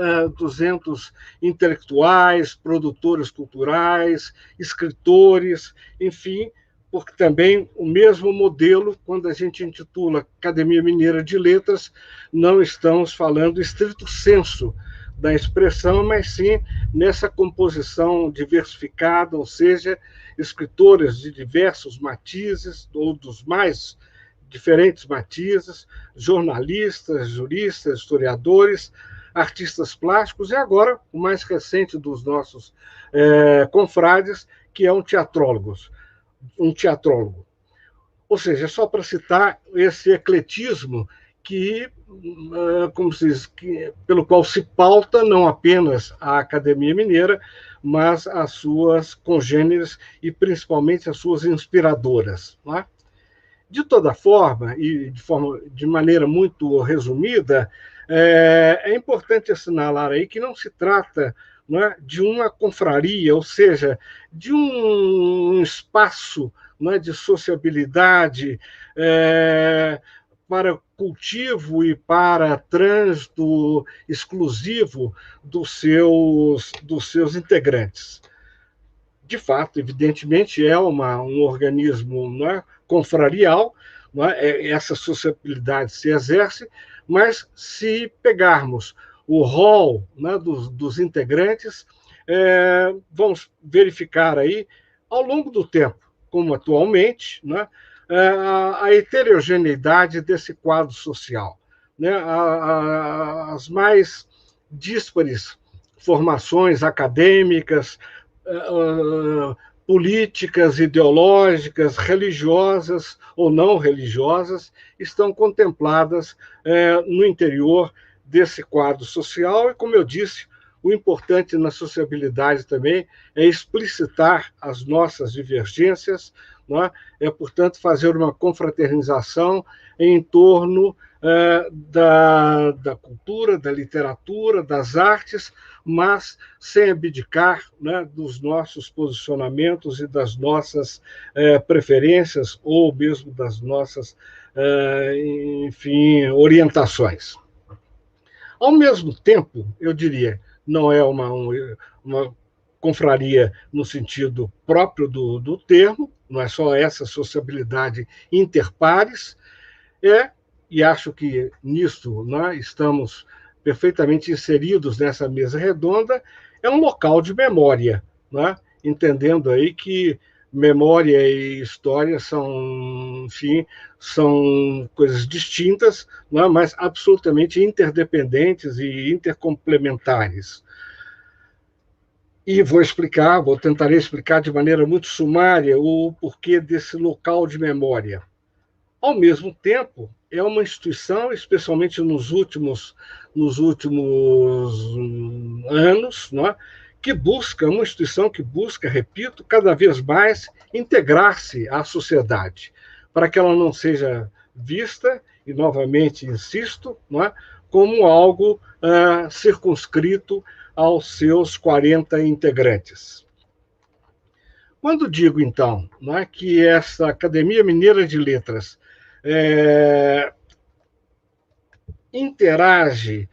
intelectuais, produtores culturais, escritores, enfim, porque também o mesmo modelo, quando a gente intitula Academia Mineira de Letras, não estamos falando estrito sensu da expressão, mas sim nessa composição diversificada, ou seja, escritores de diversos matizes, ou dos mais diferentes matizes, jornalistas, juristas, historiadores, artistas plásticos, e agora o mais recente dos nossos confrades, que é um teatrólogo. Ou seja, só para citar esse ecletismo como se diz, pelo qual se pauta não apenas a Academia Mineira, mas as suas congêneres e principalmente as suas inspiradoras. Não é? De toda forma, e de maneira muito resumida, é importante assinalar aí que não se trata, não é, de uma confraria, ou seja, de um espaço, não é, de sociabilidade para cultivo e para trânsito exclusivo dos seus integrantes. De fato, evidentemente, é um organismo, não é, confrarial, não é? Essa sociabilidade se exerce, mas se pegarmos o rol, né, dos integrantes, vamos verificar aí, ao longo do tempo, como atualmente, né, a heterogeneidade desse quadro social. Né, as mais díspares formações acadêmicas, políticas, ideológicas, religiosas ou não religiosas, estão contempladas no interior desse quadro social. E, como eu disse, o importante na sociabilidade também é explicitar as nossas divergências, não é, portanto, fazer uma confraternização em torno da cultura, da literatura, das artes, mas sem abdicar, né, dos nossos posicionamentos e das nossas preferências ou mesmo das nossas, enfim, orientações. Ao mesmo tempo, eu diria, não é uma confraria no sentido próprio do termo, não é só essa sociabilidade interpares, e acho que nisso, né, estamos perfeitamente inseridos nessa mesa redonda, é um local de memória, né? Entendendo aí que memória e história são, enfim, são coisas distintas, não é? Mas absolutamente interdependentes e intercomplementares. E tentarei explicar de maneira muito sumária o porquê desse local de memória. Ao mesmo tempo, é uma instituição, especialmente nos últimos anos, não é? Uma instituição que busca, repito, cada vez mais integrar-se à sociedade, para que ela não seja vista, e novamente insisto, não é? Como algo circunscrito aos seus 40 integrantes. Quando digo, então, não é, que essa Academia Mineira de Letras interage,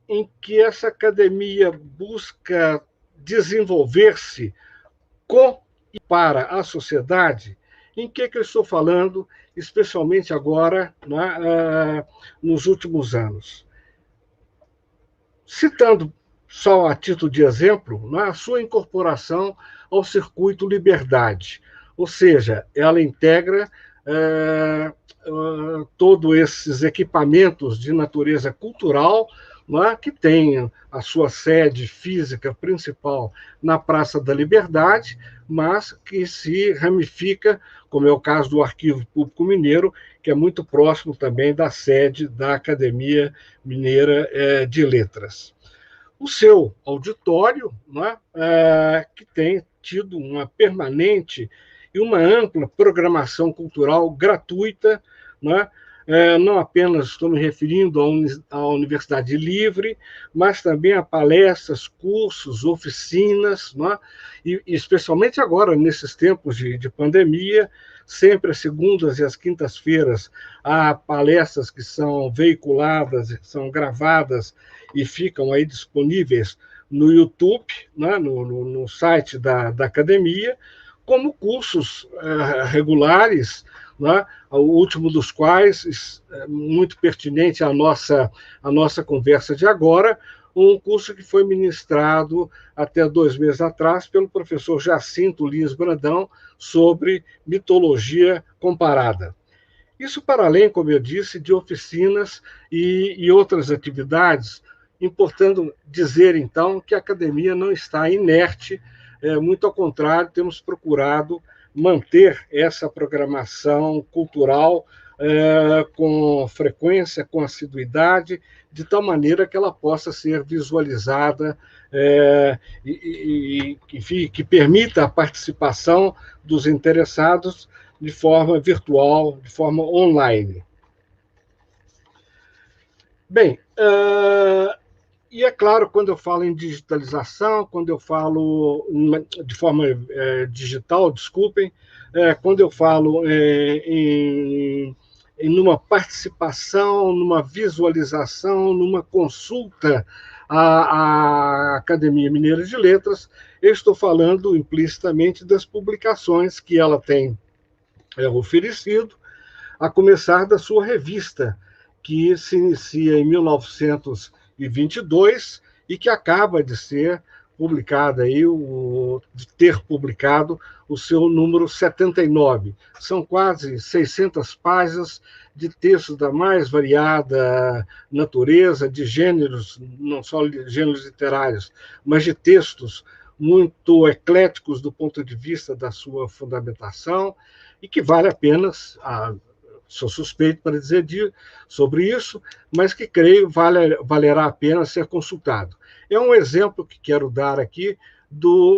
em que essa academia busca desenvolver-se com e para a sociedade, em que eu estou falando, especialmente agora, né, nos últimos anos. Citando só a título de exemplo, né, a sua incorporação ao Circuito Liberdade, ou seja, ela integra todos esses equipamentos de natureza cultural, né, que tem a sua sede física principal na Praça da Liberdade, mas que se ramifica, como é o caso do Arquivo Público Mineiro, que é muito próximo também da sede da Academia Mineira de Letras. O seu auditório, né, que tem tido uma permanente e uma ampla programação cultural gratuita, né, não apenas estou me referindo à Universidade Livre, mas também a palestras, cursos, oficinas, né, e especialmente agora, nesses tempos de pandemia, sempre às segundas e às quintas-feiras, há palestras que são veiculadas, são gravadas e ficam aí disponíveis no YouTube, né, no site da academia, como cursos regulares, né, o último dos quais, muito pertinente à nossa conversa de agora, um curso que foi ministrado até 2 meses atrás pelo professor Jacinto Lins Brandão sobre mitologia comparada. Isso para além, como eu disse, de oficinas e outras atividades, importando dizer, então, que a academia não está inerte, muito ao contrário, temos procurado manter essa programação cultural com frequência, com assiduidade, de tal maneira que ela possa ser visualizada enfim, que permita a participação dos interessados de forma virtual, de forma online. Bem, e é claro, quando eu falo em digitalização, quando eu falo de forma digital, desculpem, quando eu falo em numa participação, numa visualização, numa consulta à Academia Mineira de Letras, eu estou falando implicitamente das publicações que ela tem oferecido, a começar da sua revista, que se inicia em 1922 e que acaba de ser publicada aí, de ter publicado o seu número 79. São quase 600 páginas de textos da mais variada natureza, de gêneros, não só gêneros literários, mas de textos muito ecléticos do ponto de vista da sua fundamentação, e que vale a pena, sou suspeito para dizer sobre isso, mas que creio valerá a pena ser consultado. É um exemplo que quero dar aqui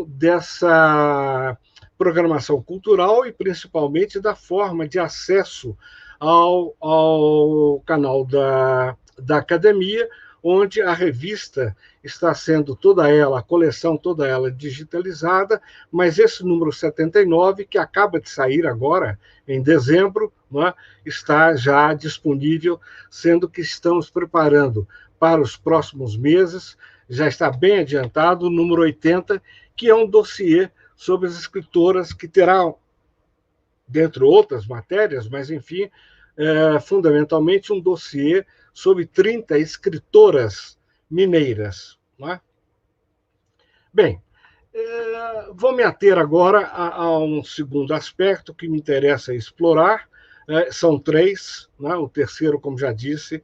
dessa programação cultural e principalmente da forma de acesso ao canal da academia, onde a revista está sendo toda ela, a coleção toda ela digitalizada, mas esse número 79, que acaba de sair agora, em dezembro, né, está já disponível, sendo que estamos preparando para os próximos meses, já está bem adiantado, o número 80, que é um dossiê sobre as escritoras que terá, dentre outras matérias, mas enfim, fundamentalmente um dossiê sobre 30 escritoras mineiras. Não é? Bem, Vou me ater agora a um segundo aspecto que me interessa explorar. São três, né? O terceiro, como já disse,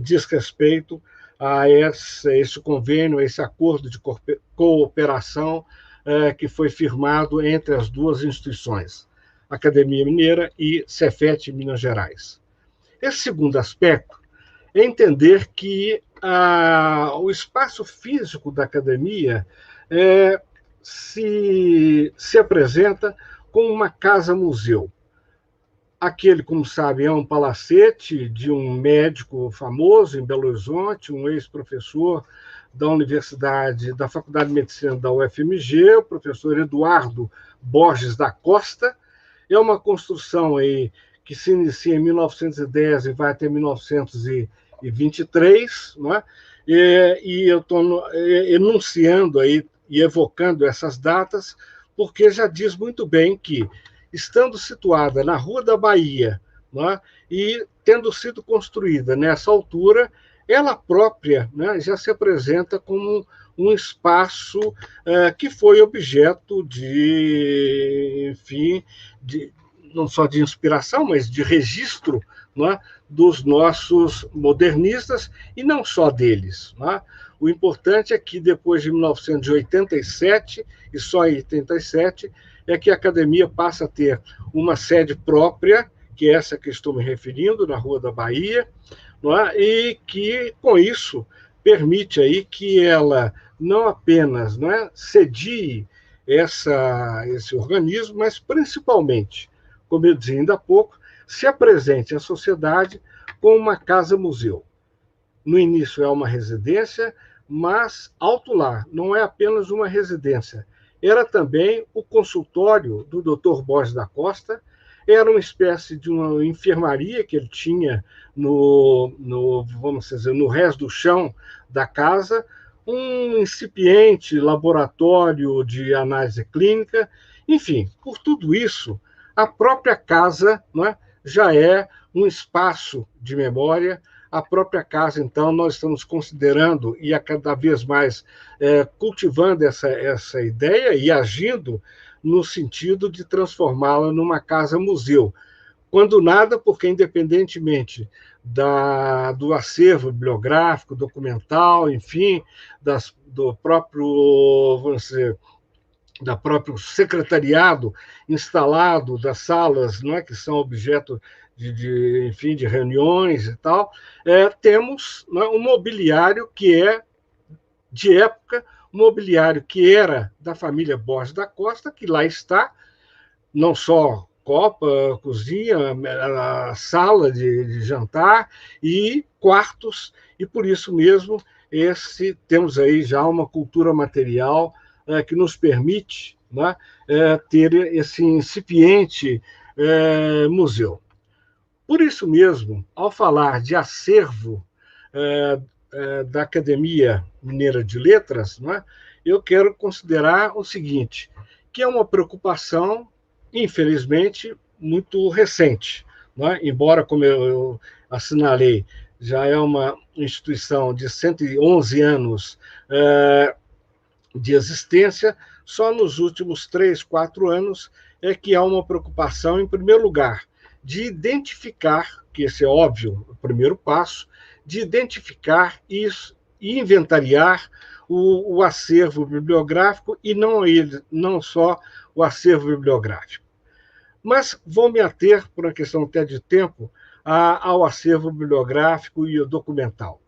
diz respeito a esse convênio, a esse acordo de cooperação que foi firmado entre as duas instituições, Academia Mineira e Cefet Minas Gerais. Esse segundo aspecto é entender que o espaço físico da academia se apresenta como uma casa-museu. Aquele, como sabem, é um palacete de um médico famoso em Belo Horizonte, um ex-professor da da Faculdade de Medicina da UFMG, o professor Eduardo Borges da Costa. É uma construção aí que se inicia em 1910 e vai até 1923, não é? E eu estou enunciando aí e evocando essas datas, porque já diz muito bem que, estando situada na Rua da Bahia, né, e tendo sido construída nessa altura, ela própria, né, já se apresenta como um espaço que foi objeto enfim, não só de inspiração, mas de registro, né, dos nossos modernistas, e não só deles. Né? O importante é que, depois de 1987, e só em 87, é que a academia passa a ter uma sede própria, que é essa que estou me referindo, na Rua da Bahia, não é? E que, com isso, permite aí que ela não apenas, não é, sedie esse organismo, mas, principalmente, como eu dizia ainda há pouco, se apresente à sociedade como uma casa-museu. No início é uma residência, mas alto lá, não é apenas uma residência. Era também o consultório do Dr. Borges da Costa, era uma espécie de uma enfermaria que ele tinha vamos dizer, no resto do chão da casa, um incipiente laboratório de análise clínica, enfim, por tudo isso, a própria casa, não é, já é um espaço de memória. A própria casa, então, nós estamos considerando e a cada vez mais cultivando essa ideia e agindo no sentido de transformá-la numa casa-museu. Quando nada, porque independentemente do acervo bibliográfico, documental, enfim, do próprio, vamos dizer, da próprio secretariado instalado das salas, não é, que são objeto enfim, de reuniões e tal, temos, não é, um mobiliário que é de época, um mobiliário que era da família Borges da Costa, que lá está, não só copa, cozinha, a sala de jantar e quartos, e por isso mesmo temos aí já uma cultura material que nos permite, né, ter esse incipiente museu. Por isso mesmo, ao falar de acervo da Academia Mineira de Letras, né, eu quero considerar o seguinte, que é uma preocupação, infelizmente, muito recente. Né? Embora, como eu assinalei, já é uma instituição de 111 anos de existência, só nos últimos 3, 4 anos é que há uma preocupação, em primeiro lugar, de identificar, que esse é óbvio, o primeiro passo, de identificar e inventariar o acervo bibliográfico e não só o acervo bibliográfico. Mas vou me ater, por uma questão até de tempo, ao acervo bibliográfico e documental.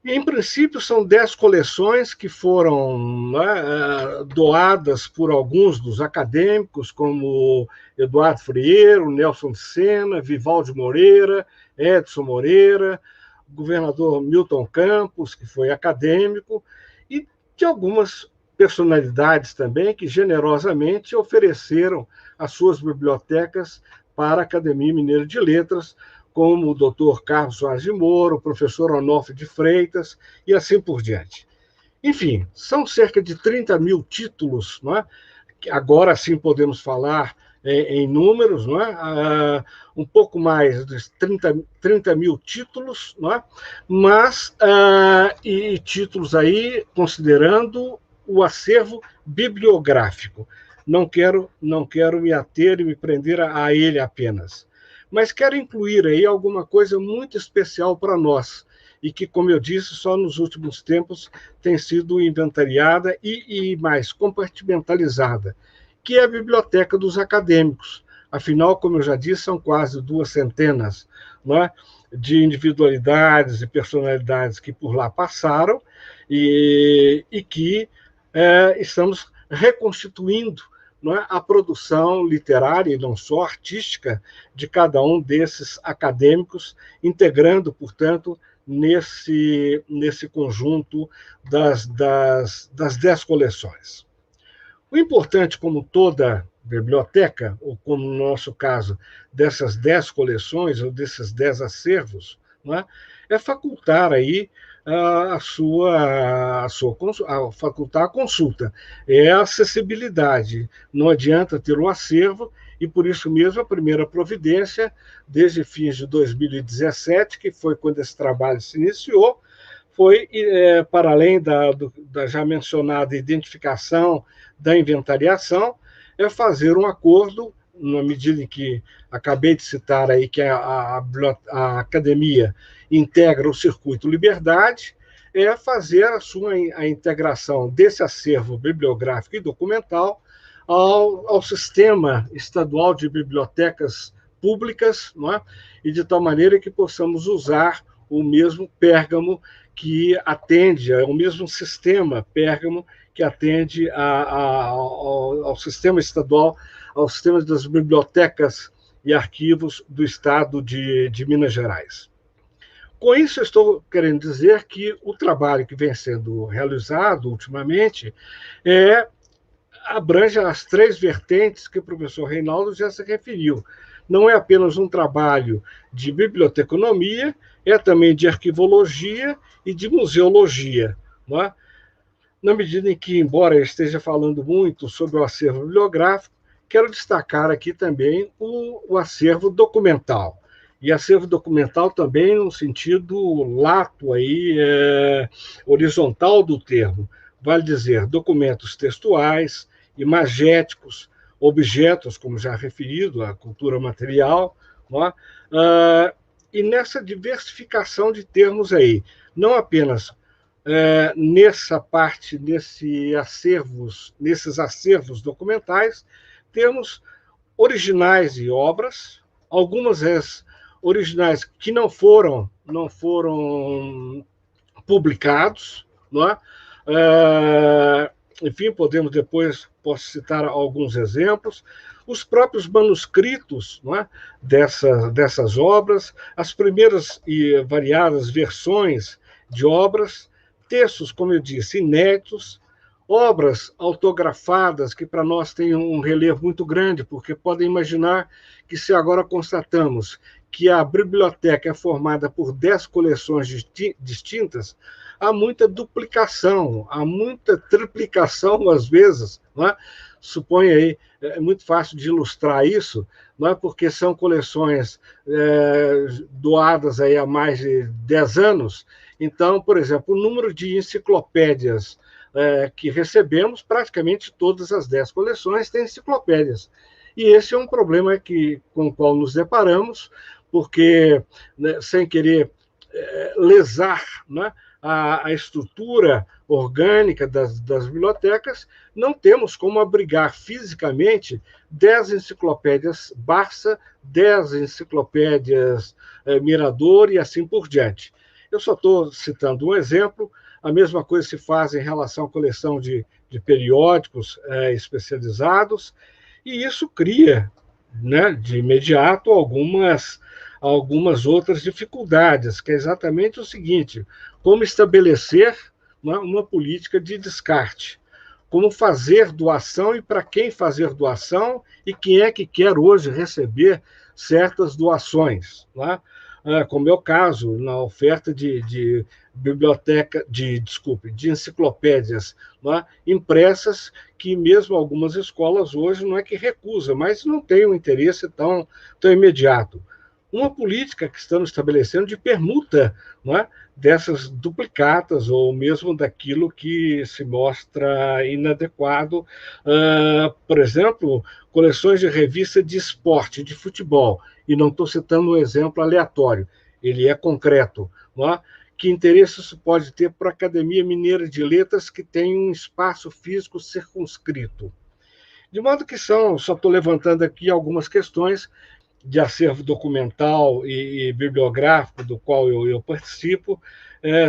Em princípio, são 10 coleções que foram, né, doadas por alguns dos acadêmicos, como Eduardo Frieiro, Nelson de Sena, Vivaldi Moreira, Edson Moreira, o governador Milton Campos, que foi acadêmico, e de algumas personalidades também que generosamente ofereceram as suas bibliotecas para a Academia Mineira de Letras, como o Dr. Carlos Soares de Moura, o professor Onofre de Freitas, e assim por diante. Enfim, são cerca de 30 mil títulos, não é? Agora sim podemos falar em números, não é? Um pouco mais de 30 mil títulos, não é? Mas, e títulos aí considerando o acervo bibliográfico. Não quero me ater e me prender a ele apenas, mas quero incluir aí alguma coisa muito especial para nós, e que, como eu disse, só nos últimos tempos tem sido inventariada e mais compartimentalizada, que é a Biblioteca dos Acadêmicos. Afinal, como eu já disse, são quase 200 não é, de individualidades e personalidades que por lá passaram e que estamos reconstituindo, não é, a produção literária e não só artística de cada um desses acadêmicos, integrando, portanto, nesse conjunto das 10 coleções. O importante, como toda biblioteca, ou como no nosso caso, dessas 10 coleções ou desses 10 acervos, não é, facultar aí facultar a consulta. É a acessibilidade. Não adianta ter o acervo, e por isso mesmo a primeira providência, desde fins de 2017, que foi quando esse trabalho se iniciou, foi, para além da já mencionada identificação da inventariação, é fazer um acordo, na medida em que acabei de citar aí que a academia integra o Circuito Liberdade, é fazer a integração desse acervo bibliográfico e documental ao Sistema Estadual de Bibliotecas Públicas, não é? E de tal maneira que possamos usar o mesmo Pérgamo que atende, o mesmo sistema Pérgamo que atende ao sistema estadual, ao sistema das bibliotecas e arquivos do Estado de Minas Gerais. Com isso, eu estou querendo dizer que o trabalho que vem sendo realizado ultimamente abrange as 3 vertentes que o professor Reinaldo já se referiu. Não é apenas um trabalho de biblioteconomia, é também de arquivologia e de museologia, não é? Na medida em que, embora eu esteja falando muito sobre o acervo bibliográfico, quero destacar aqui também o acervo documental. E acervo documental também no sentido lato, aí, horizontal do termo. Vale dizer, documentos textuais, imagéticos, objetos, como já referido, a cultura material, não é? E nessa diversificação de termos aí, não apenas nessa parte, nesses acervos documentais, temos originais e obras, algumas originais que não foram publicados, não é? Enfim, posso citar alguns exemplos, os próprios manuscritos, não é, dessas obras, as primeiras e variadas versões de obras, textos, como eu disse, inéditos, obras autografadas, que para nós têm um relevo muito grande, porque podem imaginar que se agora constatamos que a biblioteca é formada por 10 coleções distintas, há muita duplicação, há muita triplicação, às vezes, não é? Supõe aí, é muito fácil de ilustrar isso, não é, porque são coleções doadas aí há mais de 10 anos. Então, por exemplo, o número de enciclopédias que recebemos, praticamente todas as 10 coleções têm enciclopédias. E esse é um problema com o qual nos deparamos, porque, né, sem querer lesar, né, a estrutura orgânica das bibliotecas, não temos como abrigar fisicamente 10 enciclopédias Barça, 10 enciclopédias Mirador e assim por diante. Eu só estou citando um exemplo, a mesma coisa se faz em relação à coleção de periódicos especializados, e isso cria, né, de imediato algumas outras dificuldades, que é exatamente o seguinte: como estabelecer, né, uma política de descarte, como fazer doação e para quem fazer doação e quem é que quer hoje receber certas doações, né? Como é o caso na oferta de enciclopédias, né, impressas, que mesmo algumas escolas hoje não é que recusam, mas não tem um interesse tão imediato. Uma política que estamos estabelecendo de permuta, não é, dessas duplicatas ou mesmo daquilo que se mostra inadequado. Por exemplo, coleções de revista de esporte, de futebol, e não estou citando um exemplo aleatório, ele é concreto, não é? Que interesse isso pode ter para a Academia Mineira de Letras, que tem um espaço físico circunscrito? De modo que só estou levantando aqui algumas questões de acervo documental e bibliográfico do qual eu participo,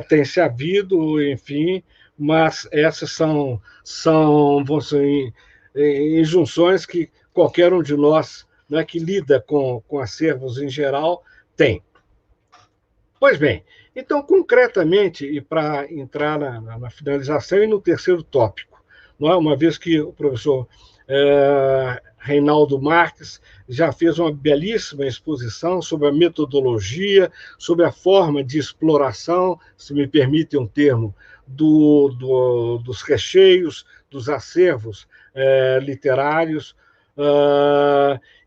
tem se havido, enfim, mas essas vão ser injunções que qualquer um de nós, né, que lida com acervos em geral tem. Pois bem, então, concretamente, e para entrar na finalização e no terceiro tópico, não é? Uma vez que o professor Reinaldo Marques já fez uma belíssima exposição sobre a metodologia, sobre a forma de exploração, se me permite um termo, dos recheios, dos acervos literários.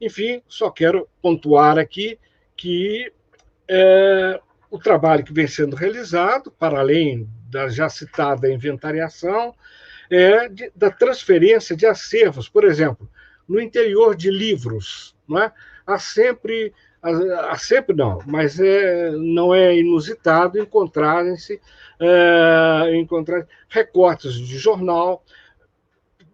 Enfim, só quero pontuar aqui que o trabalho que vem sendo realizado, para além da já citada inventariação, da transferência de acervos. Por exemplo, no interior de livros, não é? Há sempre não, mas não é inusitado encontrar recortes de jornal,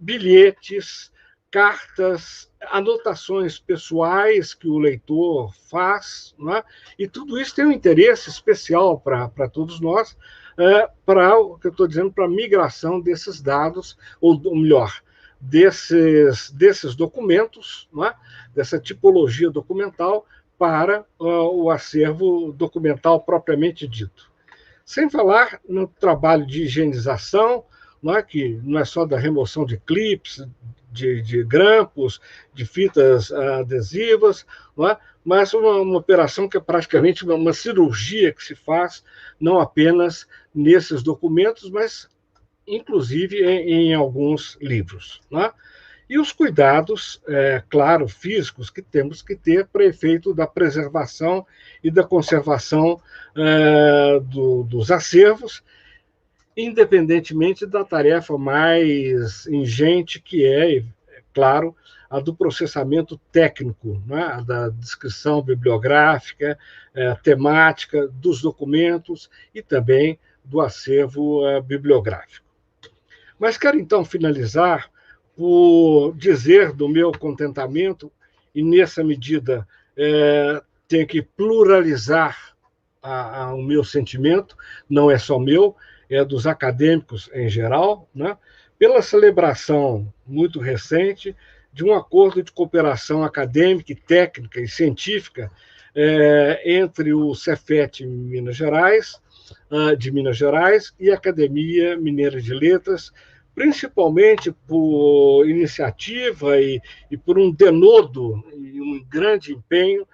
bilhetes, cartas, anotações pessoais que o leitor faz, não é? E tudo isso tem um interesse especial para todos nós, para o que eu estou dizendo, para a migração desses dados, ou melhor, desses documentos, não é? Dessa tipologia documental, para o acervo documental propriamente dito. Sem falar no trabalho de higienização, não é? Que não é só da remoção de clipes, de grampos, de fitas adesivas, não é? Mas uma operação que é praticamente uma cirurgia que se faz, não apenas nesses documentos, mas inclusive em alguns livros, não é? E os cuidados, claro, físicos que temos que ter para efeito da preservação e da conservação dos acervos, independentemente da tarefa mais ingente que claro, a do processamento técnico, né? Da descrição bibliográfica, temática dos documentos e também do acervo bibliográfico. Mas quero, então, finalizar por dizer do meu contentamento, e nessa medida tenho que pluralizar o meu sentimento, não é só meu, é dos acadêmicos em geral, né? Pela celebração muito recente de um acordo de cooperação acadêmica, técnica e científica entre o Cefet de Minas Gerais e a Academia Mineira de Letras, principalmente por iniciativa e por um denodo e um grande empenho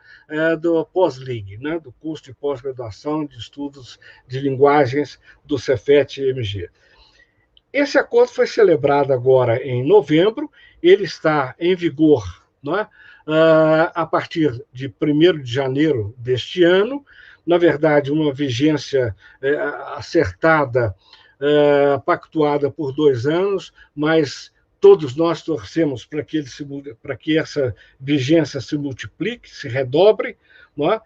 do POSLIG, né, do curso de pós-graduação de estudos de linguagens do Cefet-MG. Esse acordo foi celebrado agora em novembro, ele está em vigor, não é? A partir de 1º de janeiro deste ano, na verdade, uma vigência acertada, pactuada por 2 anos, mas todos nós torcemos para que essa vigência se multiplique, se redobre, não é?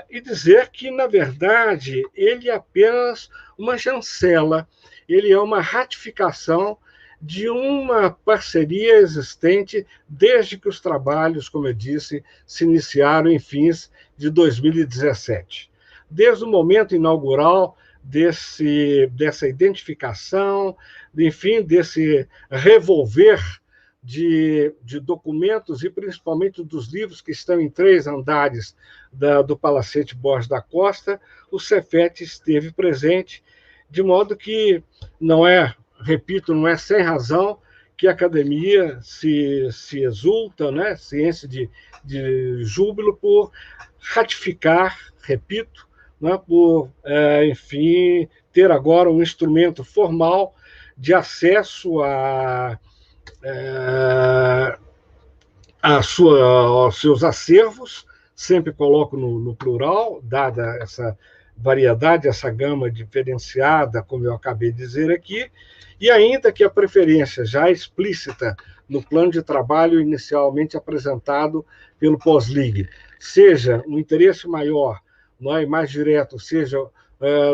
E dizer que, na verdade, ele é apenas uma chancela, ele é uma ratificação de uma parceria existente desde que os trabalhos, como eu disse, se iniciaram em fins de 2017. Desde o momento inaugural dessa identificação, enfim, desse revolver de documentos e principalmente dos livros que estão em 3 andares do Palacete Borges da Costa, o Cefet esteve presente, de modo que não é, repito, não é sem razão que a academia se exulta, né, se enche de júbilo por ratificar, repito, né, por, enfim, ter agora um instrumento formal de acesso aos seus acervos, sempre coloco no plural, dada variedade, essa gama diferenciada, como eu acabei de dizer aqui, e ainda que a preferência já explícita no plano de trabalho inicialmente apresentado pelo POSLIG, seja um interesse maior, não é, mais direto, seja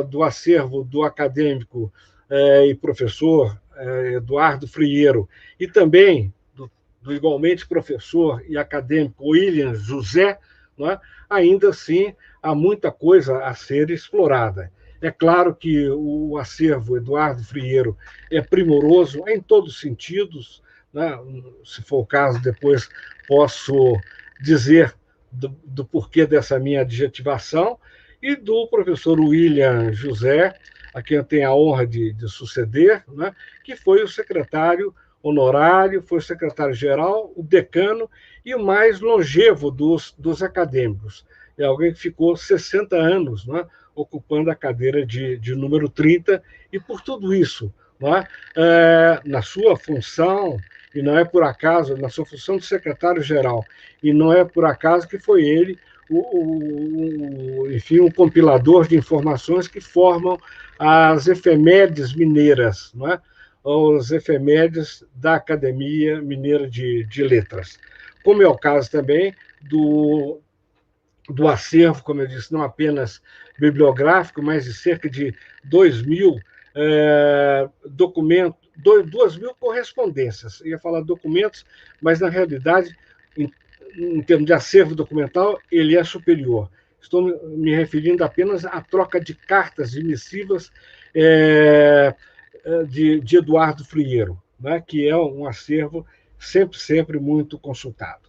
do acervo do acadêmico e professor Eduardo Frieiro, e também do igualmente professor e acadêmico William José, não é, ainda assim há muita coisa a ser explorada. É claro que o acervo Eduardo Frieiro é primoroso em todos os sentidos, né? Se for o caso, depois posso dizer do porquê dessa minha adjetivação, e do professor William José, a quem eu tenho a honra de suceder, né? Que foi o secretário honorário, foi o secretário-geral, o decano e o mais longevo dos acadêmicos. É alguém que ficou 60 anos, né, ocupando a cadeira de número 30, e por tudo isso, né, na sua função, e não é por acaso, na sua função de secretário-geral, e não é por acaso que foi ele enfim, um compilador de informações que formam as efemérides mineiras, não é? Os efemérides da Academia Mineira de Letras. Como é o caso também do acervo, como eu disse, não apenas bibliográfico, mas de cerca de 2.000 documentos, 2.000 correspondências. Eu ia falar documentos, mas, na realidade, em termos de acervo documental, ele é superior. Estou me referindo apenas à troca de cartas e missivas de Eduardo Frieiro, né, que é um acervo sempre muito consultado.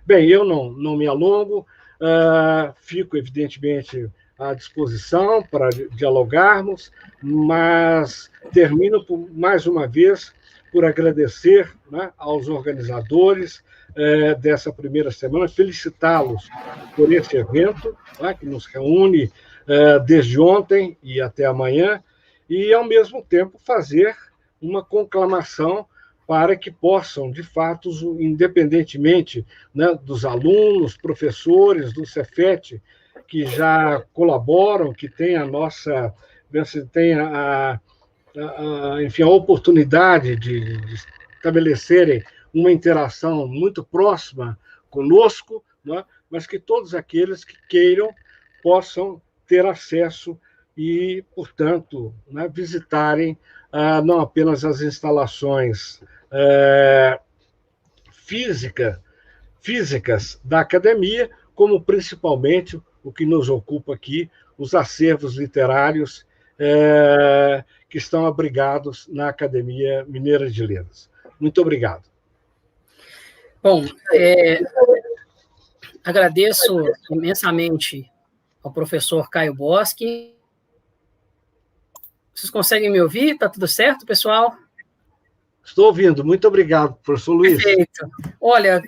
Bem, eu não me alongo, fico, evidentemente, à disposição para dialogarmos, mas termino, mais uma vez, por agradecer, né, aos organizadores dessa primeira semana, felicitá-los por esse evento, né, que nos reúne desde ontem e até amanhã, e, ao mesmo tempo, fazer uma conclamação para que possam, de fato, independentemente, né, dos alunos, professores do Cefet, que já colaboram, que têm a nossa, tem enfim, a oportunidade de estabelecerem uma interação muito próxima conosco, né, mas que todos aqueles que queiram possam ter acesso e, portanto, né, visitarem não apenas as instalações físicas da academia, como principalmente o que nos ocupa aqui, os acervos literários que estão abrigados na Academia Mineira de Letras. Muito obrigado. Bom, agradeço imensamente ao professor Caio Boschi. Vocês conseguem me ouvir? Está tudo certo, pessoal? Estou ouvindo. Muito obrigado, professor Luiz. Perfeito. Olha,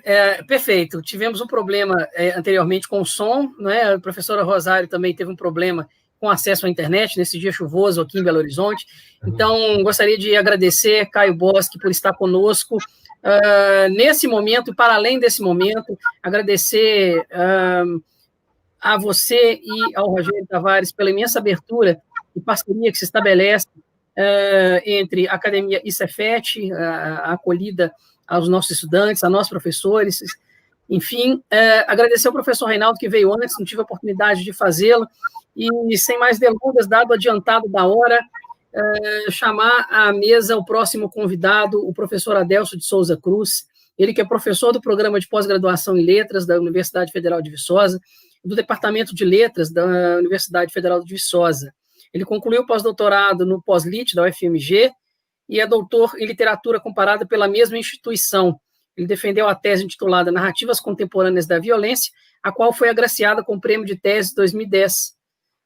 perfeito. Tivemos um problema anteriormente com o som, né? A professora Rosário também teve um problema com acesso à internet nesse dia chuvoso aqui em Belo Horizonte. Então, gostaria de agradecer Caio Boschi por estar conosco nesse momento e para além desse momento, agradecer a você e ao Rogério Tavares pela imensa abertura e parceria que se estabelece entre a Academia e Cefet, a acolhida aos nossos estudantes, a nós professores, enfim, agradecer ao professor Reinaldo que veio antes, não tive a oportunidade de fazê-lo, e sem mais delongas, dado o adiantado da hora, chamar à mesa o próximo convidado, o professor Adelso de Souza Cruz, ele que é professor do Programa de Pós-Graduação em Letras da Universidade Federal de Viçosa, do Departamento de Letras da Universidade Federal de Viçosa. Ele concluiu o pós-doutorado no Pós-Lit da UFMG e é doutor em literatura comparada pela mesma instituição. Ele defendeu a tese intitulada Narrativas Contemporâneas da Violência, a qual foi agraciada com o Prêmio de Tese 2010,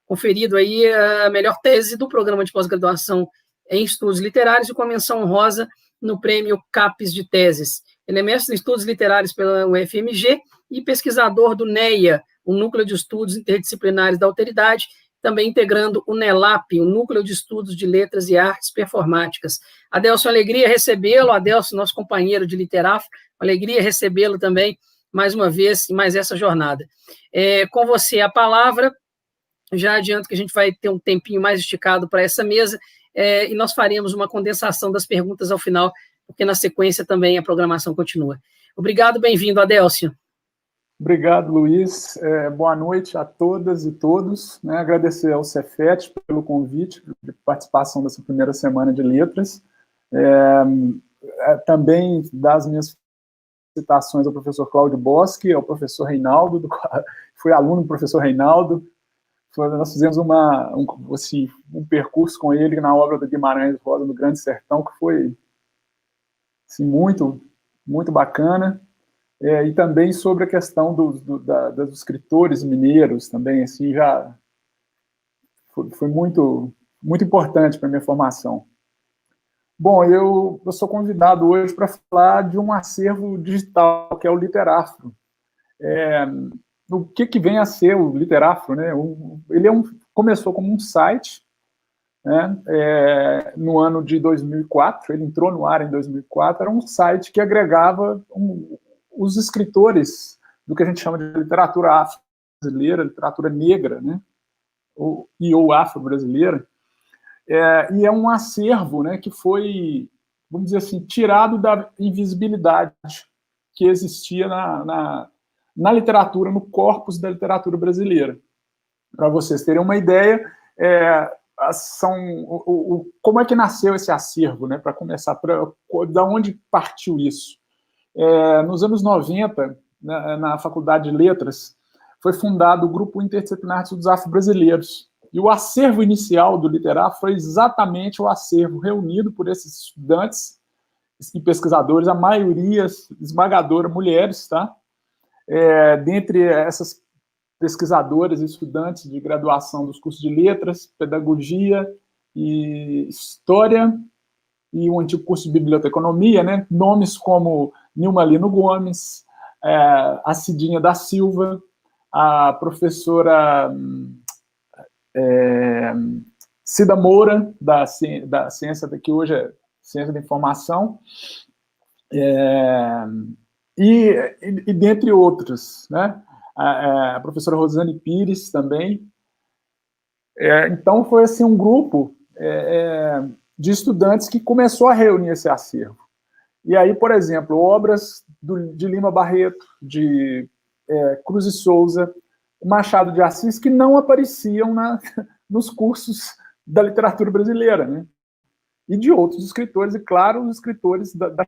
conferido aí a melhor tese do Programa de Pós-Graduação em Estudos Literários e com a menção honrosa no Prêmio CAPES de Teses. Ele é mestre em Estudos Literários pela UFMG e pesquisador do NEA, o Núcleo de Estudos Interdisciplinares da Alteridade, também integrando o NELAP, o Núcleo de Estudos de Letras e Artes Performáticas. Adelso, alegria recebê-lo, Adelso, nosso companheiro de Literafo, alegria recebê-lo também, mais uma vez, em mais essa jornada. Com você a palavra, Já adianto que a gente vai ter um tempinho mais esticado para essa mesa, e nós faremos uma condensação das perguntas ao final, porque na sequência também a programação continua. Obrigado, bem-vindo, Adélcio. Obrigado, Luiz. Boa noite a todas e todos. Né? Agradecer ao Cefet pelo convite de participação dessa primeira semana de letras. Também das minhas citações ao professor Cláudio Boschi, ao professor Reinaldo, fui aluno do professor Reinaldo. Nós fizemos um percurso com ele na obra do Guimarães Rosa, no Grande Sertão, que foi assim, muito, muito bacana. E também sobre a questão dos escritores mineiros, também, assim, já foi muito, muito importante para a minha formação. Bom, eu sou convidado hoje para falar de um acervo digital, que é o Literafro. O que vem a ser o Literafro, né? Ele começou como um site, né? No ano de 2004, ele entrou no ar em 2004, era um site que agregava os escritores do que a gente chama de literatura afro-brasileira, literatura negra, né? ou afro-brasileira, e é um acervo, né, que foi, vamos dizer assim, tirado da invisibilidade que existia na literatura, no corpus da literatura brasileira. Para vocês terem uma ideia, como é que nasceu esse acervo, né, para começar, da onde partiu isso? Nos anos 90, na Faculdade de Letras, foi fundado o Grupo Interdisciplinar de Estudos Afro-Brasileiros. E o acervo inicial do Literafro foi exatamente o acervo reunido por esses estudantes e pesquisadores, a maioria esmagadora mulheres, tá? Dentre essas pesquisadoras e estudantes de graduação dos cursos de Letras, Pedagogia e História, e o antigo curso de Biblioteconomia, né? Nomes como Nilma Lino Gomes, a Cidinha da Silva, a professora Cida Moura, da ciência, que hoje é Ciência da Informação, e dentre outros, né? A professora Rosane Pires também. Então, foi assim, um grupo de estudantes que começou a reunir esse acervo. E aí, por exemplo, obras de Lima Barreto, de Cruz e Souza, Machado de Assis, que não apareciam nos cursos da literatura brasileira, né? E de outros escritores, e claro, os escritores da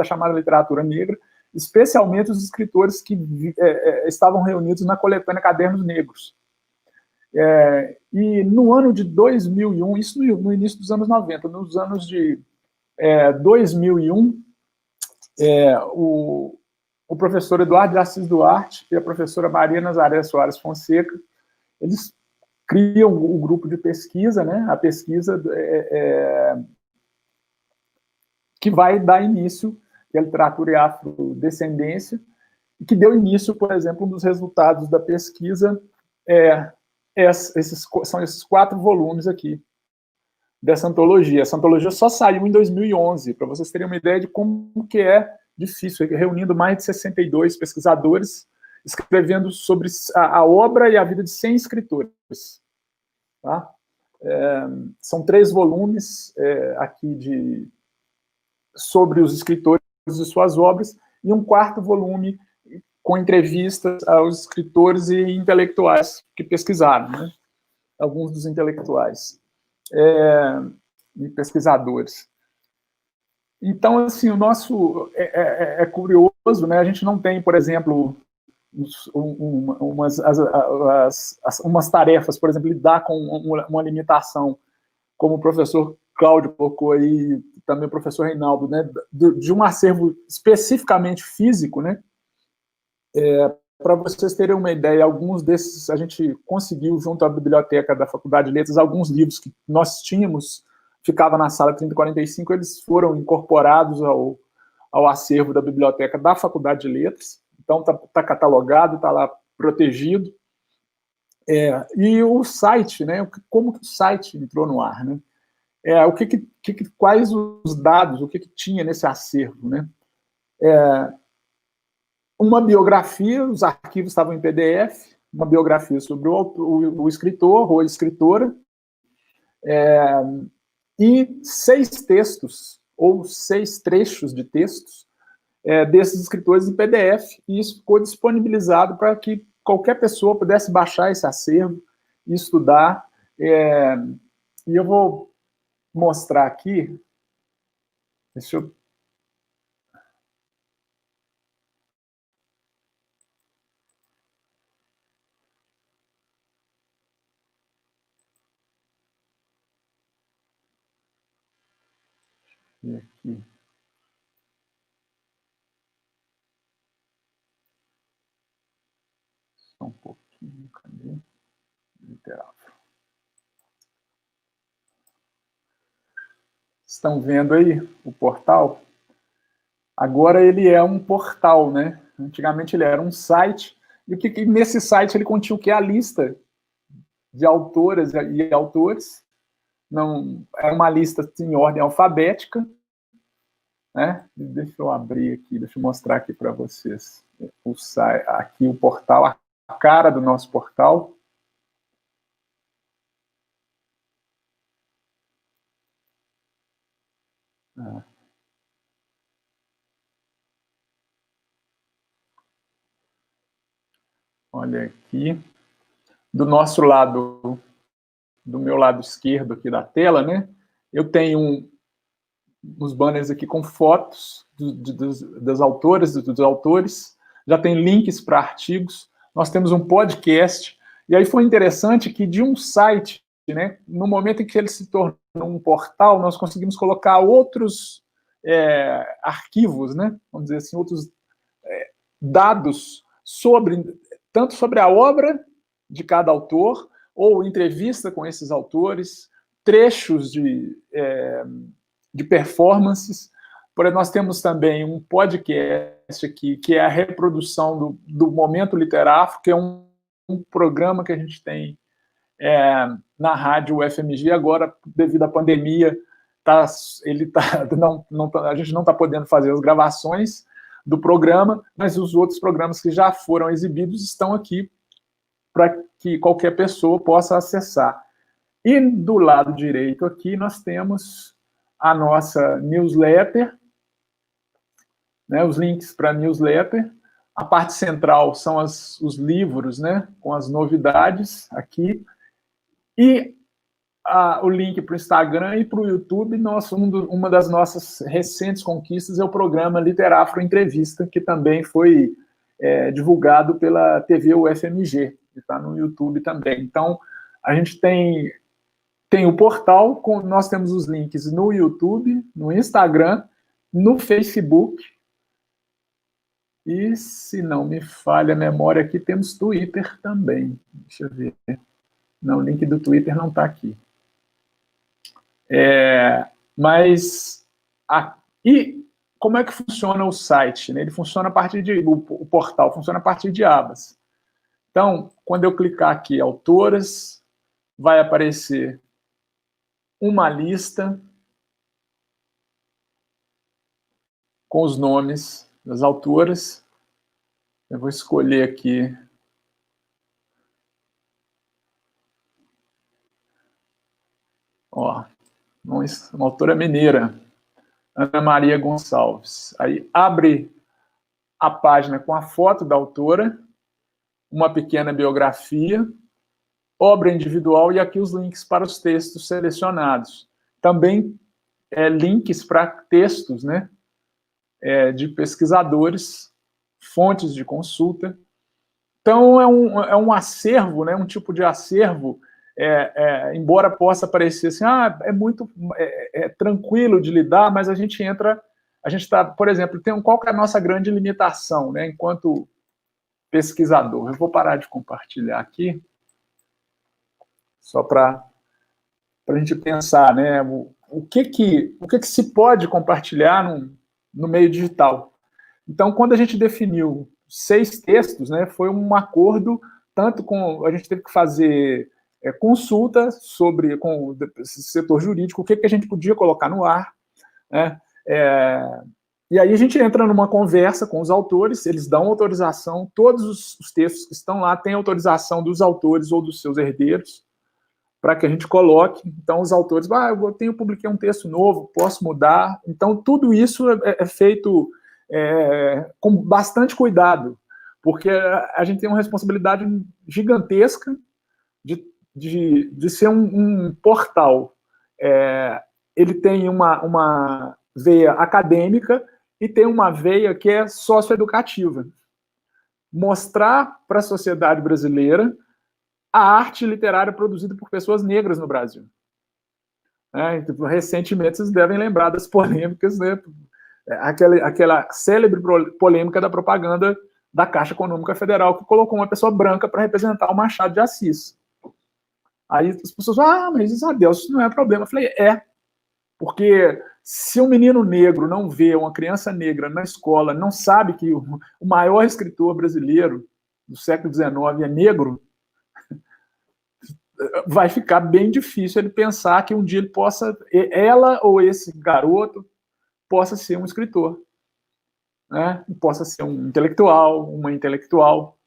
chamada literatura negra, especialmente os escritores que estavam reunidos na coletânea Cadernos Negros. E no ano de 2001, isso no início dos anos 90, nos anos de 2001, o professor Eduardo de Assis Duarte e a professora Maria Nazaré Soares Fonseca, eles criam o grupo de pesquisa, né, a pesquisa que vai dar início à literatura e afrodescendência, e que deu início, por exemplo, um dos resultados da pesquisa são esses 4 volumes aqui, dessa antologia. Essa antologia só saiu em 2011, para vocês terem uma ideia de como que é difícil, reunindo mais de 62 pesquisadores, escrevendo sobre a obra e a vida de 100 escritores. Tá? São 3 volumes aqui sobre os escritores e suas obras, e um 4º volume com entrevistas aos escritores e intelectuais que pesquisaram, né? Alguns dos intelectuais e pesquisadores. Então, assim, o nosso é curioso, né? A gente não tem, por exemplo, umas tarefas, por exemplo, lidar com uma limitação, como o professor Cláudio colocou aí, também o professor Reinaldo, né? De um acervo especificamente físico, né? Para vocês terem uma ideia, alguns desses a gente conseguiu, junto à biblioteca da Faculdade de Letras, alguns livros que nós tínhamos, ficava na sala 3045, eles foram incorporados ao acervo da biblioteca da Faculdade de Letras, então está catalogado, está lá protegido. E o site, né, como que o site entrou no ar, né? Quais os dados, o que tinha nesse acervo, né? Uma biografia, os arquivos estavam em PDF, uma biografia sobre o escritor ou a escritora, e 6 textos, ou 6 trechos de textos, desses escritores em PDF, e isso ficou disponibilizado para que qualquer pessoa pudesse baixar esse acervo e estudar. E eu vou mostrar aqui, deixa eu... aqui. Só um pouquinho, cadê? Literário. Estão vendo aí o portal? Agora ele é um portal, né? Antigamente ele era um site, e nesse site ele continha o que? A lista de autoras e autores. Não, é uma lista em ordem alfabética, né? Deixa eu abrir aqui, deixa eu mostrar aqui para vocês. Aqui o portal, a cara do nosso portal. Olha aqui. Do nosso lado, do meu lado esquerdo aqui da tela, né? Eu tenho uns banners aqui com fotos das autoras, dos autores. Já tem links para artigos. Nós temos um podcast. E aí foi interessante que de um site, né, no momento em que ele se tornou um portal, nós conseguimos colocar outros arquivos, né, vamos dizer assim, outros dados tanto sobre a obra de cada autor, ou entrevista com esses autores, trechos de performances. Nós temos também um podcast aqui, que é a reprodução do Momento Literário, que é um programa que a gente tem na rádio UFMG. Agora, devido à pandemia, a gente não está podendo fazer as gravações do programa, mas os outros programas que já foram exibidos estão aqui para que qualquer pessoa possa acessar. E do lado direito aqui nós temos a nossa newsletter, né, os links para a newsletter. A parte central são os livros, né, com as novidades aqui. E o link para o Instagram e para o YouTube. Uma das nossas recentes conquistas é o programa Literáfro Entrevista, que também foi divulgado pela TV UFMG, que está no YouTube também. Então, a gente tem o portal, nós temos os links no YouTube, no Instagram, no Facebook, e, se não me falha a memória aqui, temos Twitter também. Deixa eu ver. Não, o link do Twitter não está aqui. E como é que funciona o site, né? Ele funciona a partir o portal funciona a partir de abas. Então, quando eu clicar aqui, autoras, vai aparecer uma lista com os nomes das autoras. Eu vou escolher aqui uma autora mineira, Ana Maria Gonçalves. Aí abre a página com a foto da autora, uma pequena biografia, obra individual e aqui os links para os textos selecionados. Também links para textos, né, de pesquisadores, fontes de consulta. Então, é um acervo, né, um tipo de acervo, embora possa parecer assim, é muito tranquilo de lidar, mas a gente está, por exemplo, qual que é a nossa grande limitação, né, enquanto pesquisador? Eu vou parar de compartilhar aqui, só para a gente pensar, né, o que se pode compartilhar no meio digital. Então, quando a gente definiu 6 textos, né, foi um acordo, tanto a gente teve que fazer consulta com o setor jurídico, o que a gente podia colocar no ar, né, E aí a gente entra numa conversa com os autores, eles dão autorização, todos os textos que estão lá têm autorização dos autores ou dos seus herdeiros, para que a gente coloque. Então os autores, publiquei um texto novo, posso mudar. Então tudo isso é feito com bastante cuidado, porque a gente tem uma responsabilidade gigantesca de ser um portal. Ele tem uma veia acadêmica e tem uma veia que é socioeducativa. Mostrar para a sociedade brasileira a arte literária produzida por pessoas negras no Brasil. Recentemente, vocês devem lembrar das polêmicas, né? Aquela célebre polêmica da propaganda da Caixa Econômica Federal, que colocou uma pessoa branca para representar o Machado de Assis. Aí as pessoas falam, mas Isabel, isso não é problema. Eu falei, porque se um menino negro não vê uma criança negra na escola, não sabe que o maior escritor brasileiro do século XIX é negro, vai ficar bem difícil ele pensar que um dia ele possa, ela ou esse garoto, possa ser um escritor, né? Possa ser um intelectual, uma intelectual.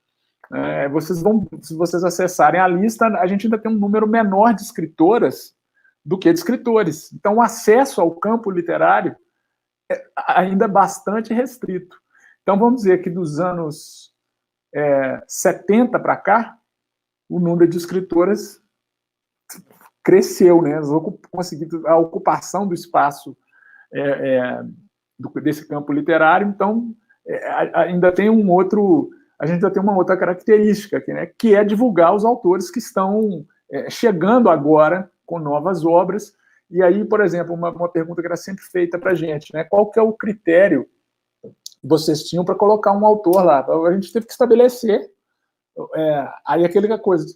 Se vocês acessarem a lista, a gente ainda tem um número menor de escritoras do que de escritores. Então, o acesso ao campo literário é ainda bastante restrito. Então, vamos dizer que dos anos 70 para cá, o número de escritoras cresceu, né? A ocupação do espaço desse campo literário. Então, ainda tem a gente ainda tem uma outra característica aqui, né? Que é divulgar os autores que estão chegando agora com novas obras. E aí, por exemplo, uma pergunta que era sempre feita para a gente, né? Qual que é o critério que vocês tinham para colocar um autor lá? A gente teve que estabelecer aí aquela coisa,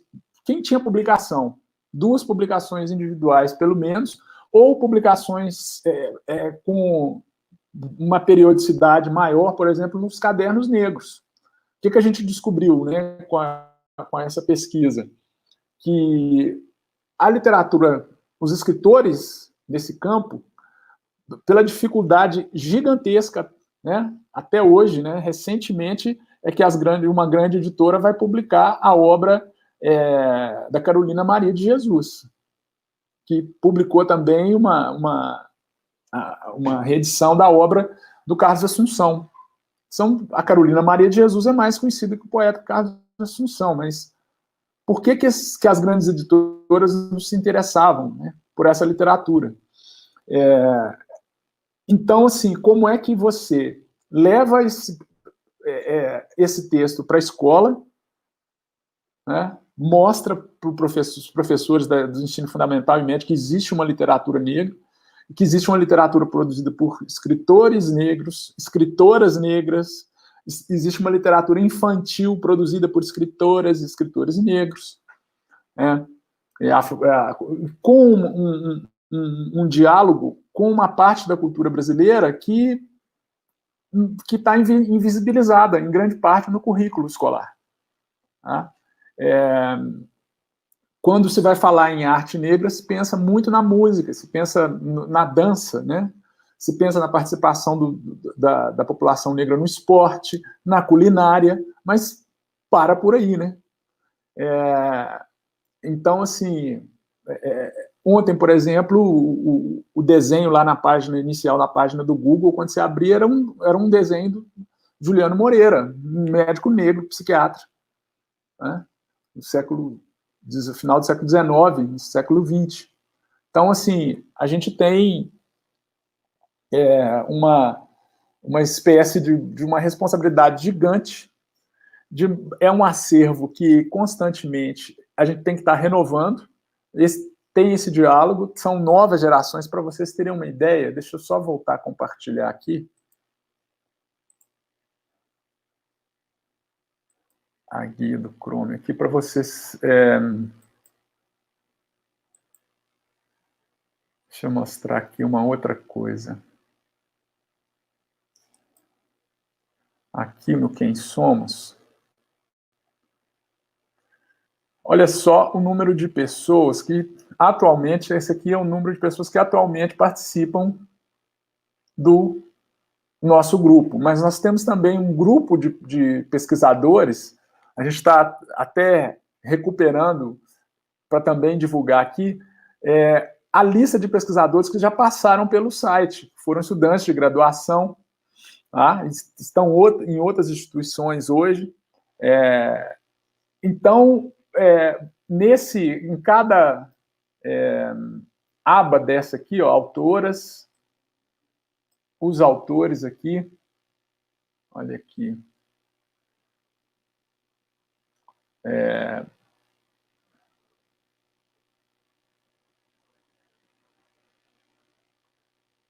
quem tinha publicação, 2 publicações individuais, pelo menos, ou publicações com uma periodicidade maior, por exemplo, nos cadernos negros. O que a gente descobriu, né, com essa pesquisa? Que a literatura, os escritores desse campo, pela dificuldade gigantesca, né, até hoje, né, recentemente, é que uma grande editora vai publicar a obra da Carolina Maria de Jesus, que publicou também uma reedição da obra do Carlos Assunção. A Carolina Maria de Jesus é mais conhecida que o poeta Carlos Assunção, mas por que as grandes editoras não se interessavam, né, por essa literatura? Então, assim, como é que você leva esse texto para a escola, né, mostra para os professores do ensino fundamental e médio que existe uma literatura negra, que existe uma literatura produzida por escritores negros, escritoras negras, existe uma literatura infantil produzida por escritoras e escritores negros, né, com um diálogo com uma parte da cultura brasileira que está invisibilizada, em grande parte, no currículo escolar. Tá? Quando se vai falar em arte negra, se pensa muito na música, se pensa na dança, né? Se pensa na participação da população negra no esporte, na culinária, mas para por aí, né? Então, assim, ontem, por exemplo, o desenho lá na página inicial, na página do Google, quando você abria, era um desenho do Juliano Moreira, um médico negro, psiquiatra, né? No final do século XIX, no século XX. Então, assim, a gente tem uma espécie de uma responsabilidade gigante, é um acervo que constantemente a gente tem que estar renovando, tem esse diálogo, são novas gerações. Para vocês terem uma ideia, deixa eu só voltar a compartilhar aqui. A guia do Chrome aqui para vocês. Deixa eu mostrar aqui uma outra coisa. Aqui no Quem Somos. Olha só o número de pessoas que atualmente, esse aqui é o número de pessoas que atualmente participam do nosso grupo, mas nós temos também um grupo de pesquisadores, a gente está até recuperando para também divulgar aqui, a lista de pesquisadores que já passaram pelo site, foram estudantes de graduação, tá? Estão em outras instituições hoje. Então, em cada aba dessa aqui, ó, autoras, os autores aqui, olha aqui,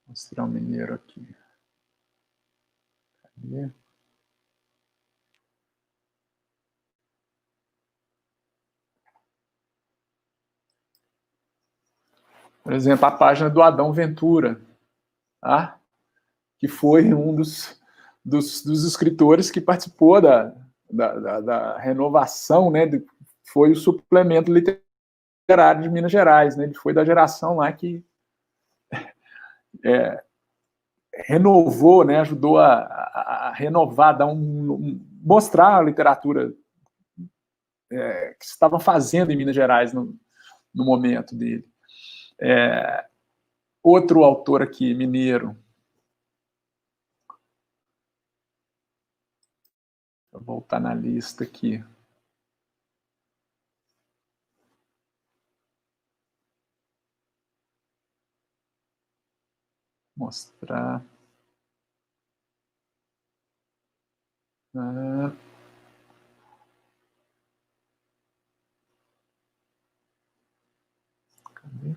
mostrar o mineiro aqui. Cadê? Por exemplo, a página do Adão Ventura, tá? Que foi um dos escritores que participou da renovação, né? Foi o suplemento literário de Minas Gerais, né? Ele foi da geração lá que renovou, né? Ajudou a renovar, mostrar a literatura que se estava fazendo em Minas Gerais no momento dele. Outro autor aqui, mineiro. Vou voltar na lista aqui. Mostrar. Cadê?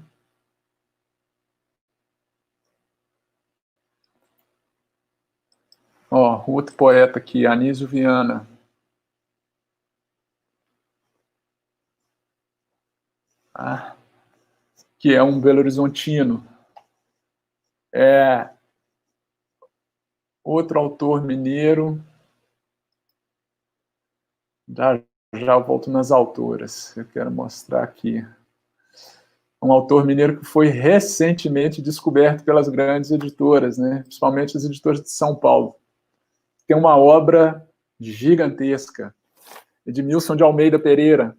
Ó, outro poeta aqui, Anísio Viana. Que é um belo-horizontino. Outro autor mineiro. Já volto nas autoras. Eu quero mostrar aqui. Um autor mineiro que foi recentemente descoberto pelas grandes editoras, né? Principalmente as editoras de São Paulo. Tem uma obra gigantesca. Edmilson de Almeida Pereira,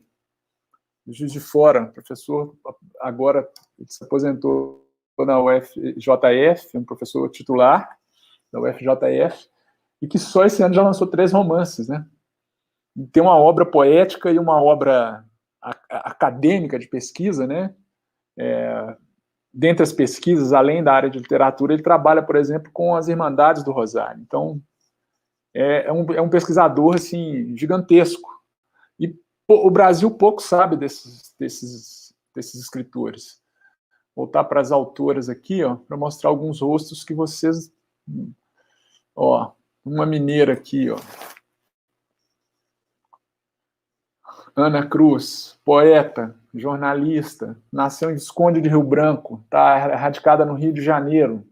de Juiz de Fora, professor, agora se aposentou na UFJF, um professor titular da UFJF, e que só esse ano já lançou 3 romances, né? E tem uma obra poética e uma obra acadêmica de pesquisa, né? Dentre as pesquisas, além da área de literatura, ele trabalha, por exemplo, com as Irmandades do Rosário. Então, é um pesquisador assim, gigantesco. E o Brasil pouco sabe desses escritores. Voltar para as autoras aqui, para mostrar alguns rostos que vocês... Ó, uma mineira aqui, ó. Ana Cruz, poeta, jornalista, nasceu em Visconde de Rio Branco, está radicada no Rio de Janeiro.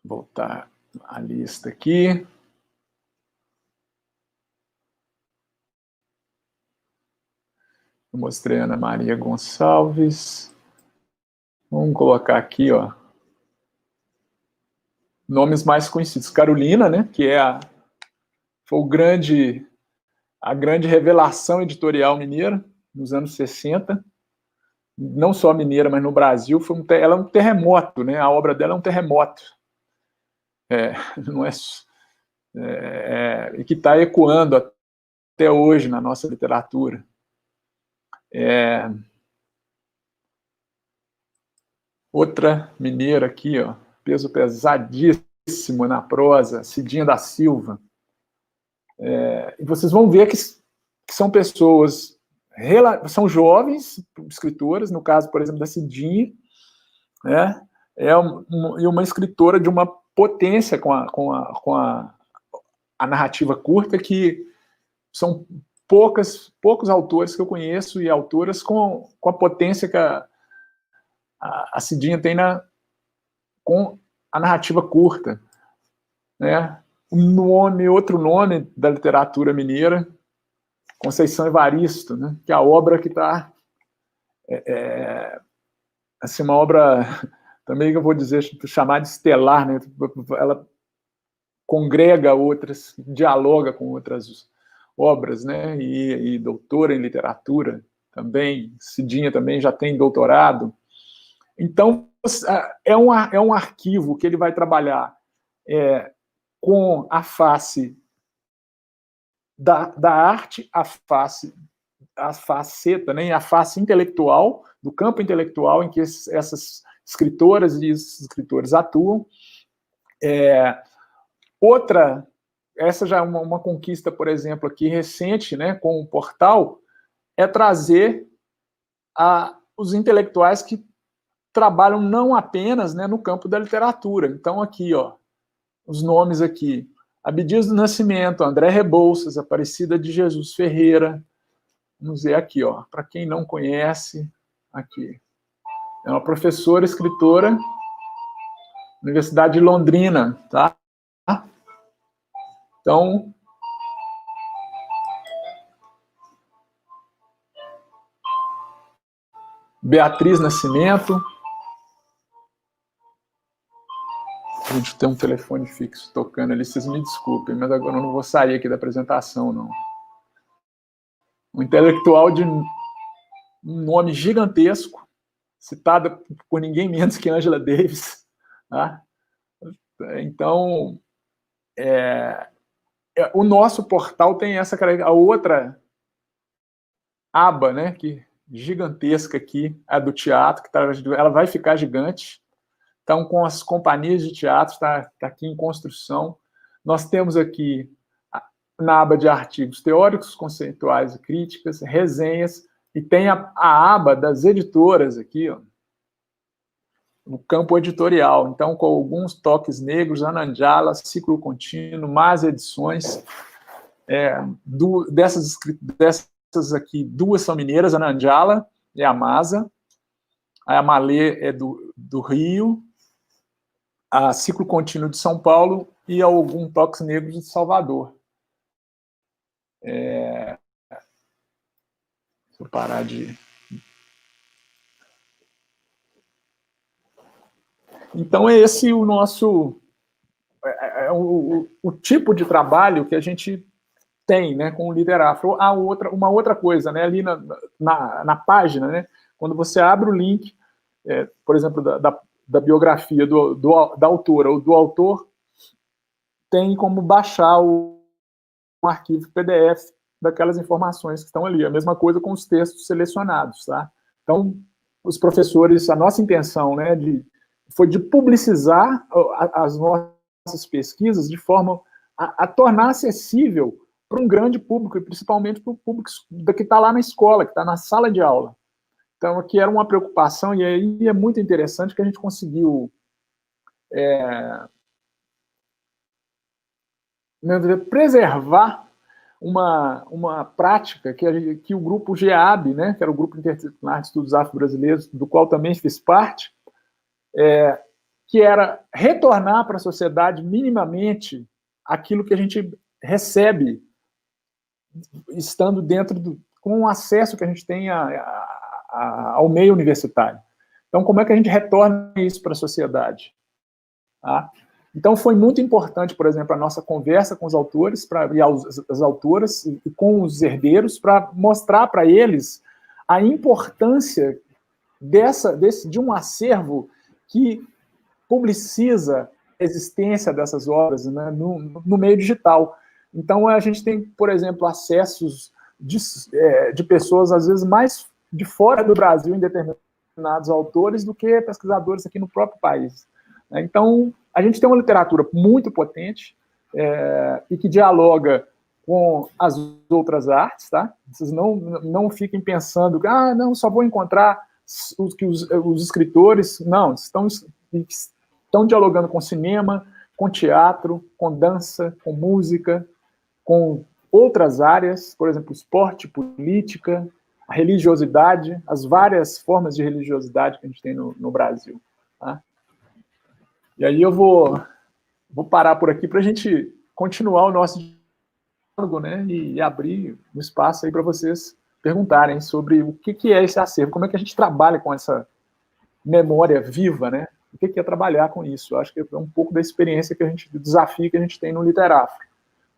Voltar a lista aqui. Eu mostrei a Ana Maria Gonçalves. Vamos colocar aqui, ó, nomes mais conhecidos. Carolina, né, que foi a grande revelação editorial mineira nos anos 60. Não só mineira, mas no Brasil. Ela é um terremoto, né? A obra dela é um terremoto. Não e que está ecoando até hoje na nossa literatura. Outra mineira aqui, ó, peso pesadíssimo na prosa, Cidinha da Silva. E vocês vão ver que são pessoas, são jovens escritoras, no caso, por exemplo, da Cidinha, né? E uma escritora de uma potência com a narrativa curta, que são poucos autores que eu conheço e autoras com a potência que a Cidinha tem com a narrativa curta, né? Outro nome da literatura mineira, Conceição Evaristo, né? Que é a obra que está assim, uma obra também que eu vou dizer, chamar de estelar, né? Ela congrega outras, dialoga com outras obras, né? E doutora em literatura também, Cidinha também já tem doutorado. Então, é um arquivo que ele vai trabalhar com a face da arte, a faceta, né, a face intelectual, do campo intelectual em que essas escritoras e esses escritores atuam. Essa já é uma conquista, por exemplo, aqui recente, né, com o portal, é trazer os intelectuais que trabalham não apenas, né, no campo da literatura. Então, aqui, ó, os nomes aqui: Abdias do Nascimento, André Rebouças, Aparecida de Jesus Ferreira. Vamos ver aqui, ó, para quem não conhece, aqui. É uma professora, escritora, Universidade de Londrina, tá? Então, Beatriz Nascimento. A gente tem um telefone fixo tocando ali, vocês me desculpem, mas agora eu não vou sair aqui da apresentação, não. Um intelectual de um nome gigantesco, citada por ninguém menos que Angela Davis. Tá? Então, o nosso portal tem essa característica. A outra aba, né, que gigantesca aqui, a do teatro, ela vai ficar gigante. Então, com as companhias de teatro, está aqui em construção. Nós temos aqui, na aba de artigos teóricos, conceituais e críticas, resenhas, e tem a aba das editoras aqui, ó, no campo editorial. Então, com alguns toques negros, Anandjala, Ciclo Contínuo, Más Edições. Dessas aqui, duas são mineiras, Anandjala e a Masa. A Malê é do Rio, a Ciclo Contínuo de São Paulo e algum toques negros de Salvador. Deixa eu parar de... Então, é esse o nosso... o tipo de trabalho que a gente tem, né, com o Literafro. Uma outra coisa, né, ali na página, né, quando você abre o link, por exemplo, da biografia da autora ou do autor, tem como baixar um arquivo PDF daquelas informações que estão ali. A mesma coisa com os textos selecionados, tá? Então, os professores, a nossa intenção, né, foi de publicizar as nossas pesquisas de forma a tornar acessível para um grande público, e principalmente para o público que está lá na escola, que está na sala de aula. Então, aqui era uma preocupação, e aí é muito interessante que a gente conseguiu preservar uma prática que o grupo GEAB, né, que era o Grupo Interdisciplinar de Estudos Afro-Brasileiros, do qual também fiz parte, que era retornar para a sociedade minimamente aquilo que a gente recebe estando dentro com o acesso que a gente tem ao meio universitário. Então, como é que a gente retorna isso para a sociedade? Tá? Então, foi muito importante, por exemplo, a nossa conversa com os autores e as autoras e com os herdeiros para mostrar para eles a importância de um acervo que publiciza a existência dessas obras, né, no meio digital. Então, a gente tem, por exemplo, acessos de pessoas, às vezes, mais de fora do Brasil em determinados autores do que pesquisadores aqui no próprio país. Então, a gente tem uma literatura muito potente e que dialoga com as outras artes, tá? Vocês não fiquem pensando que não, só vou encontrar os escritores. Não, estão dialogando com cinema, com teatro, com dança, com música, com outras áreas, por exemplo, esporte, política, a religiosidade, as várias formas de religiosidade que a gente tem no Brasil. Tá? E aí eu vou parar por aqui para a gente continuar o nosso diálogo, né, e abrir um espaço aí para vocês perguntarem sobre o que é esse acervo, como é que a gente trabalha com essa memória viva, né, o que é trabalhar com isso. Eu acho que é um pouco da experiência do desafio que a gente tem no Literafro.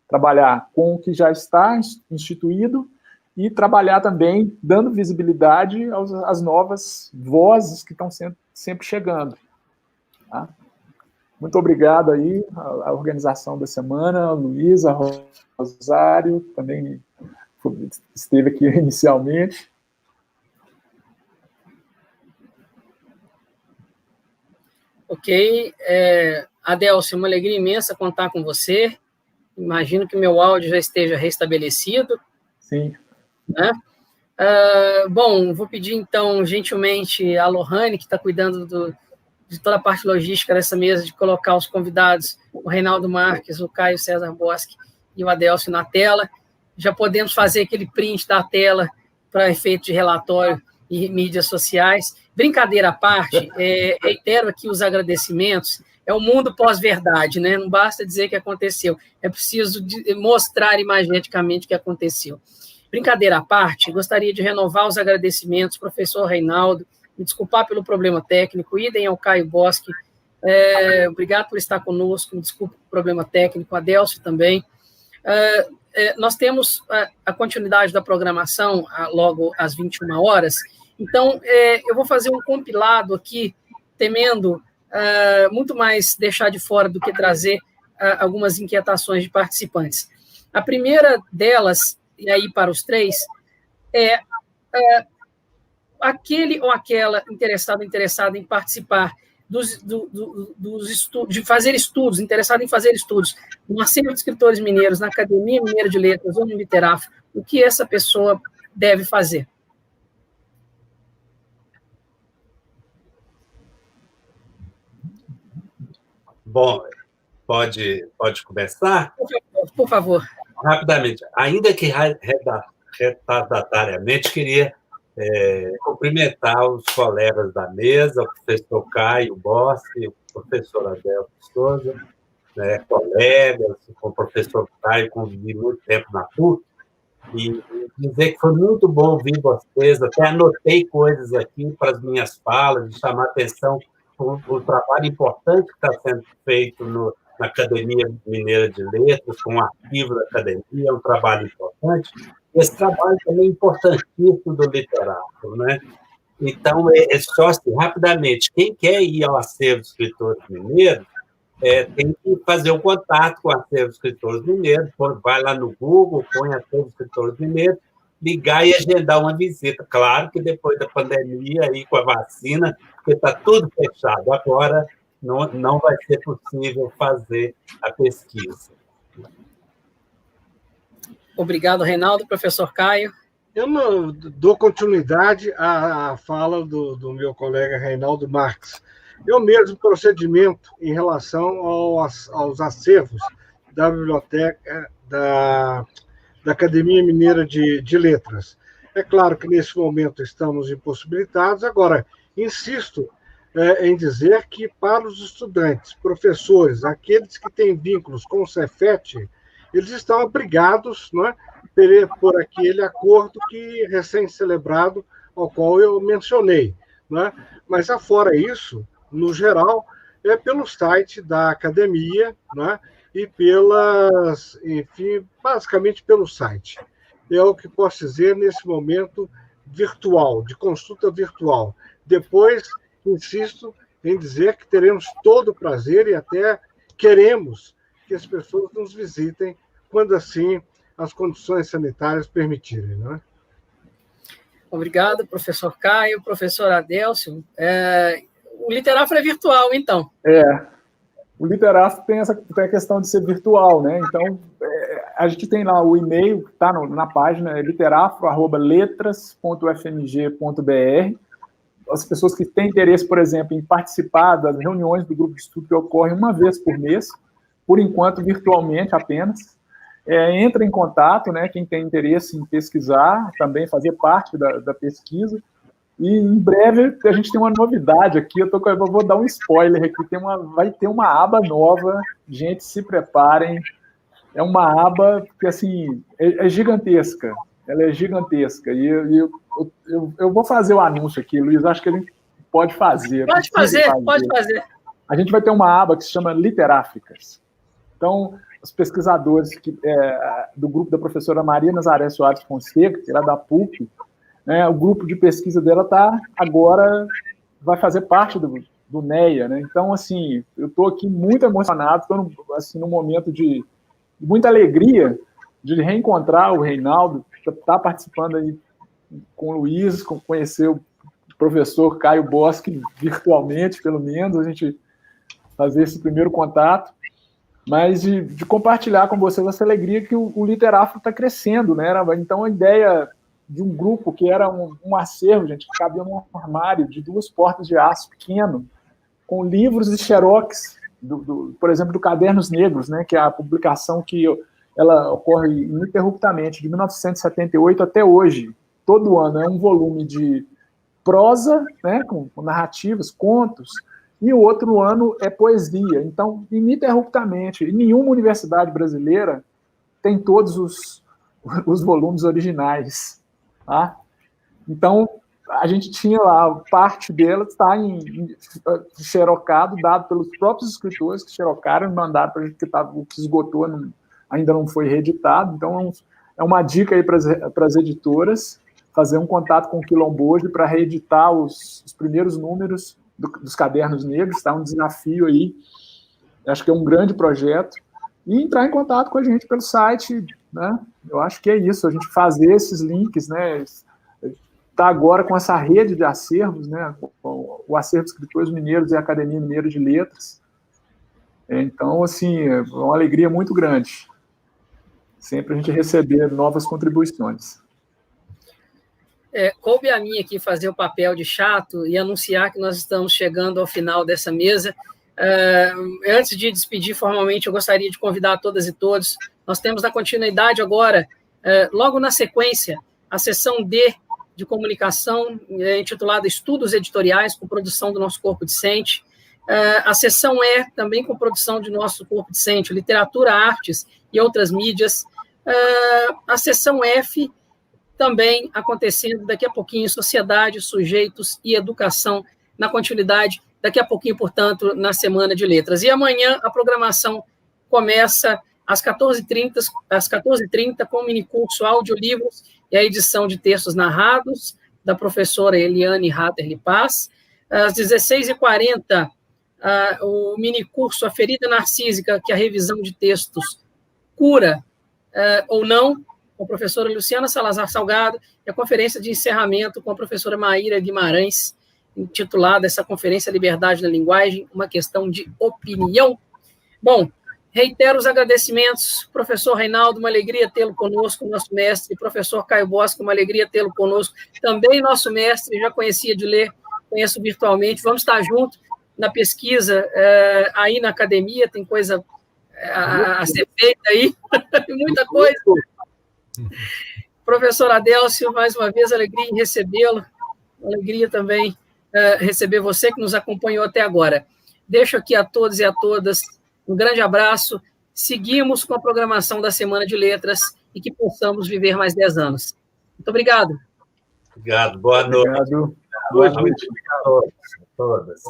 Trabalhar com o que já está instituído e trabalhar também dando visibilidade às novas vozes que estão sempre chegando. Tá? Muito obrigado aí à organização da semana, a Luísa, Rosário, também esteve aqui inicialmente. Ok. Adelcio, uma alegria imensa contar com você. Imagino que meu áudio já esteja restabelecido. Sim. Né? Bom, vou pedir, então, gentilmente, a Lohane, que está cuidando de toda a parte logística dessa mesa, de colocar os convidados, o Reinaldo Marques, o Caio César Bosque e o Adelcio na tela. Já podemos fazer aquele print da tela para efeito de relatório e mídias sociais. Brincadeira à parte, reitero aqui os agradecimentos. É o mundo pós-verdade, né? Não basta dizer que aconteceu, é preciso mostrar imageticamente o que aconteceu. Brincadeira à parte, gostaria de renovar os agradecimentos, professor Reinaldo, me desculpar pelo problema técnico, idem ao Caio Bosque, obrigado por estar conosco, me desculpe pelo problema técnico, a Adelcio também. Nós temos a continuidade da programação logo às 21 horas, então eu vou fazer um compilado aqui, temendo muito mais deixar de fora do que trazer algumas inquietações de participantes. A primeira delas, e aí para os três, é aquele ou aquela interessado em participar dos estudos, de fazer estudos, interessado em fazer estudos no acervo de escritores mineiros, na Academia Mineira de Letras ou no Literafro, o que essa pessoa deve fazer? Bom, pode começar? Por favor. Rapidamente, ainda que retardatariamente, queria cumprimentar os colegas da mesa, o professor Caio Bosque, o professor Adelcio Souza, né, colegas, com o professor Caio, convivi muito tempo na PUC, e dizer que foi muito bom ouvir vocês, até anotei coisas aqui para as minhas falas, de chamar atenção para o trabalho importante que está sendo feito na Academia Mineira de Letras, com o arquivo da Academia, é um trabalho importante. Esse trabalho também é importantíssimo do Literafro, né? Então, só assim, rapidamente, quem quer ir ao acervo de escritores mineiros, tem que fazer um contato com o acervo de escritores mineiros, vai lá no Google, põe acervo de escritores mineiros, ligar e agendar uma visita. Claro que depois da pandemia, aí com a vacina, porque está tudo fechado, agora não vai ser possível fazer a pesquisa. Obrigado, Reinaldo. Professor Caio. Eu não dou continuidade à fala do meu colega Reinaldo Marques. É o mesmo procedimento em relação aos acervos da biblioteca da Academia Mineira de Letras. É claro que, nesse momento, estamos impossibilitados. Agora, insisto em dizer que, para os estudantes, professores, aqueles que têm vínculos com o Cefet, eles estão obrigados, não é, por aquele acordo que recém-celebrado, ao qual eu mencionei. Não é? Mas, afora isso, no geral, é pelo site da academia, não é? E enfim, basicamente pelo site. É o que posso dizer nesse momento virtual, de consulta virtual. Depois, insisto em dizer que teremos todo o prazer e até queremos que as pessoas nos visitem quando assim as condições sanitárias permitirem, não é? Obrigado, professor Caio, professor Adelcio. O Literafro é virtual, então. O Literafro tem a questão de ser virtual, né? Então, a gente tem lá o e-mail, que está na página, literafro@letras.ufmg.br. As pessoas que têm interesse, por exemplo, em participar das reuniões do grupo de estudo que ocorrem uma vez por mês, por enquanto virtualmente apenas, entra em contato, né, quem tem interesse em pesquisar, também fazer parte da pesquisa, e em breve a gente tem uma novidade aqui, eu vou dar um spoiler aqui, vai ter uma aba nova, gente, se preparem, é uma aba que, assim, é gigantesca, ela é gigantesca, e eu vou fazer o anúncio aqui, Luiz, acho que pode fazer. Pode fazer. A gente vai ter uma aba que se chama Literáfricas. Então, os pesquisadores do grupo da professora Maria Nazaré Soares Fonseca, que era da PUC, né, o grupo de pesquisa dela agora vai fazer parte do NEA, né? Então, assim, eu estou aqui muito emocionado, estou assim, num momento de muita alegria de reencontrar o Reinaldo, estar participando aí com o Luiz, conhecer o professor Caio Boschi virtualmente, pelo menos, a gente fazer esse primeiro contato, mas de compartilhar com vocês essa alegria que o Literáfrico está crescendo, né? Então, a ideia de um grupo que era um acervo, gente, que cabia num armário de 2 portas de aço pequeno, com livros e xerox, por exemplo, do Cadernos Negros, né, que é a publicação que ela ocorre ininterruptamente, de 1978 até hoje. Todo ano é um volume de prosa, né, com narrativas, contos, e o outro ano é poesia. Então, ininterruptamente, e nenhuma universidade brasileira tem todos os volumes originais. Tá? Então, a gente tinha lá, parte dela está xerocado, dado pelos próprios escritores que xerocaram e mandaram para a gente, o que esgotou ainda não foi reeditado. Então, é uma dica aí para as editoras, fazer um contato com o Quilombojo para reeditar os primeiros números dos Cadernos Negros, tá? Um desafio aí, acho que é um grande projeto, e entrar em contato com a gente pelo site, né? Eu acho que é isso, a gente fazer esses links, né? Está agora com essa rede de acervos, né? O Acervo de Escritores Mineiros e a Academia Mineira de Letras. Então, assim, é uma alegria muito grande. Sempre a gente receber novas contribuições. Coube a mim aqui fazer o papel de chato e anunciar que nós estamos chegando ao final dessa mesa. Antes de despedir formalmente, eu gostaria de convidar todas e todos. Nós temos na continuidade agora, logo na sequência, a sessão D de comunicação, intitulada Estudos Editoriais com produção do nosso corpo discente. A sessão E, também com produção de nosso corpo discente, Literatura, Artes e Outras Mídias. A sessão F, também acontecendo daqui a pouquinho, Sociedade, Sujeitos e Educação, na continuidade, daqui a pouquinho, portanto, na Semana de Letras. E amanhã a programação começa às 14h30, com o minicurso Audiolivros e a edição de textos narrados, da professora Eliane Hatterli Paz. Às 16h40, o minicurso A Ferida Narcísica, que é a revisão de textos cura ou não, com a professora Luciana Salazar Salgado, e a conferência de encerramento com a professora Maíra Guimarães, intitulada essa conferência Liberdade na Linguagem, uma questão de opinião. Bom, reitero os agradecimentos, professor Reinaldo, uma alegria tê-lo conosco, nosso mestre, professor Caio Boschi, uma alegria tê-lo conosco, também nosso mestre, já conhecia de ler, conheço virtualmente, vamos estar juntos na pesquisa, aí na academia, tem coisa a ser feita aí, muita coisa. Professor Adélcio, mais uma vez, alegria em recebê-lo, alegria também receber você que nos acompanhou até agora. Deixo aqui a todos e a todas um grande abraço, seguimos com a programação da Semana de Letras e que possamos viver mais 10 anos. Muito obrigado. Obrigado, boa noite. Obrigado. Boa noite a todos.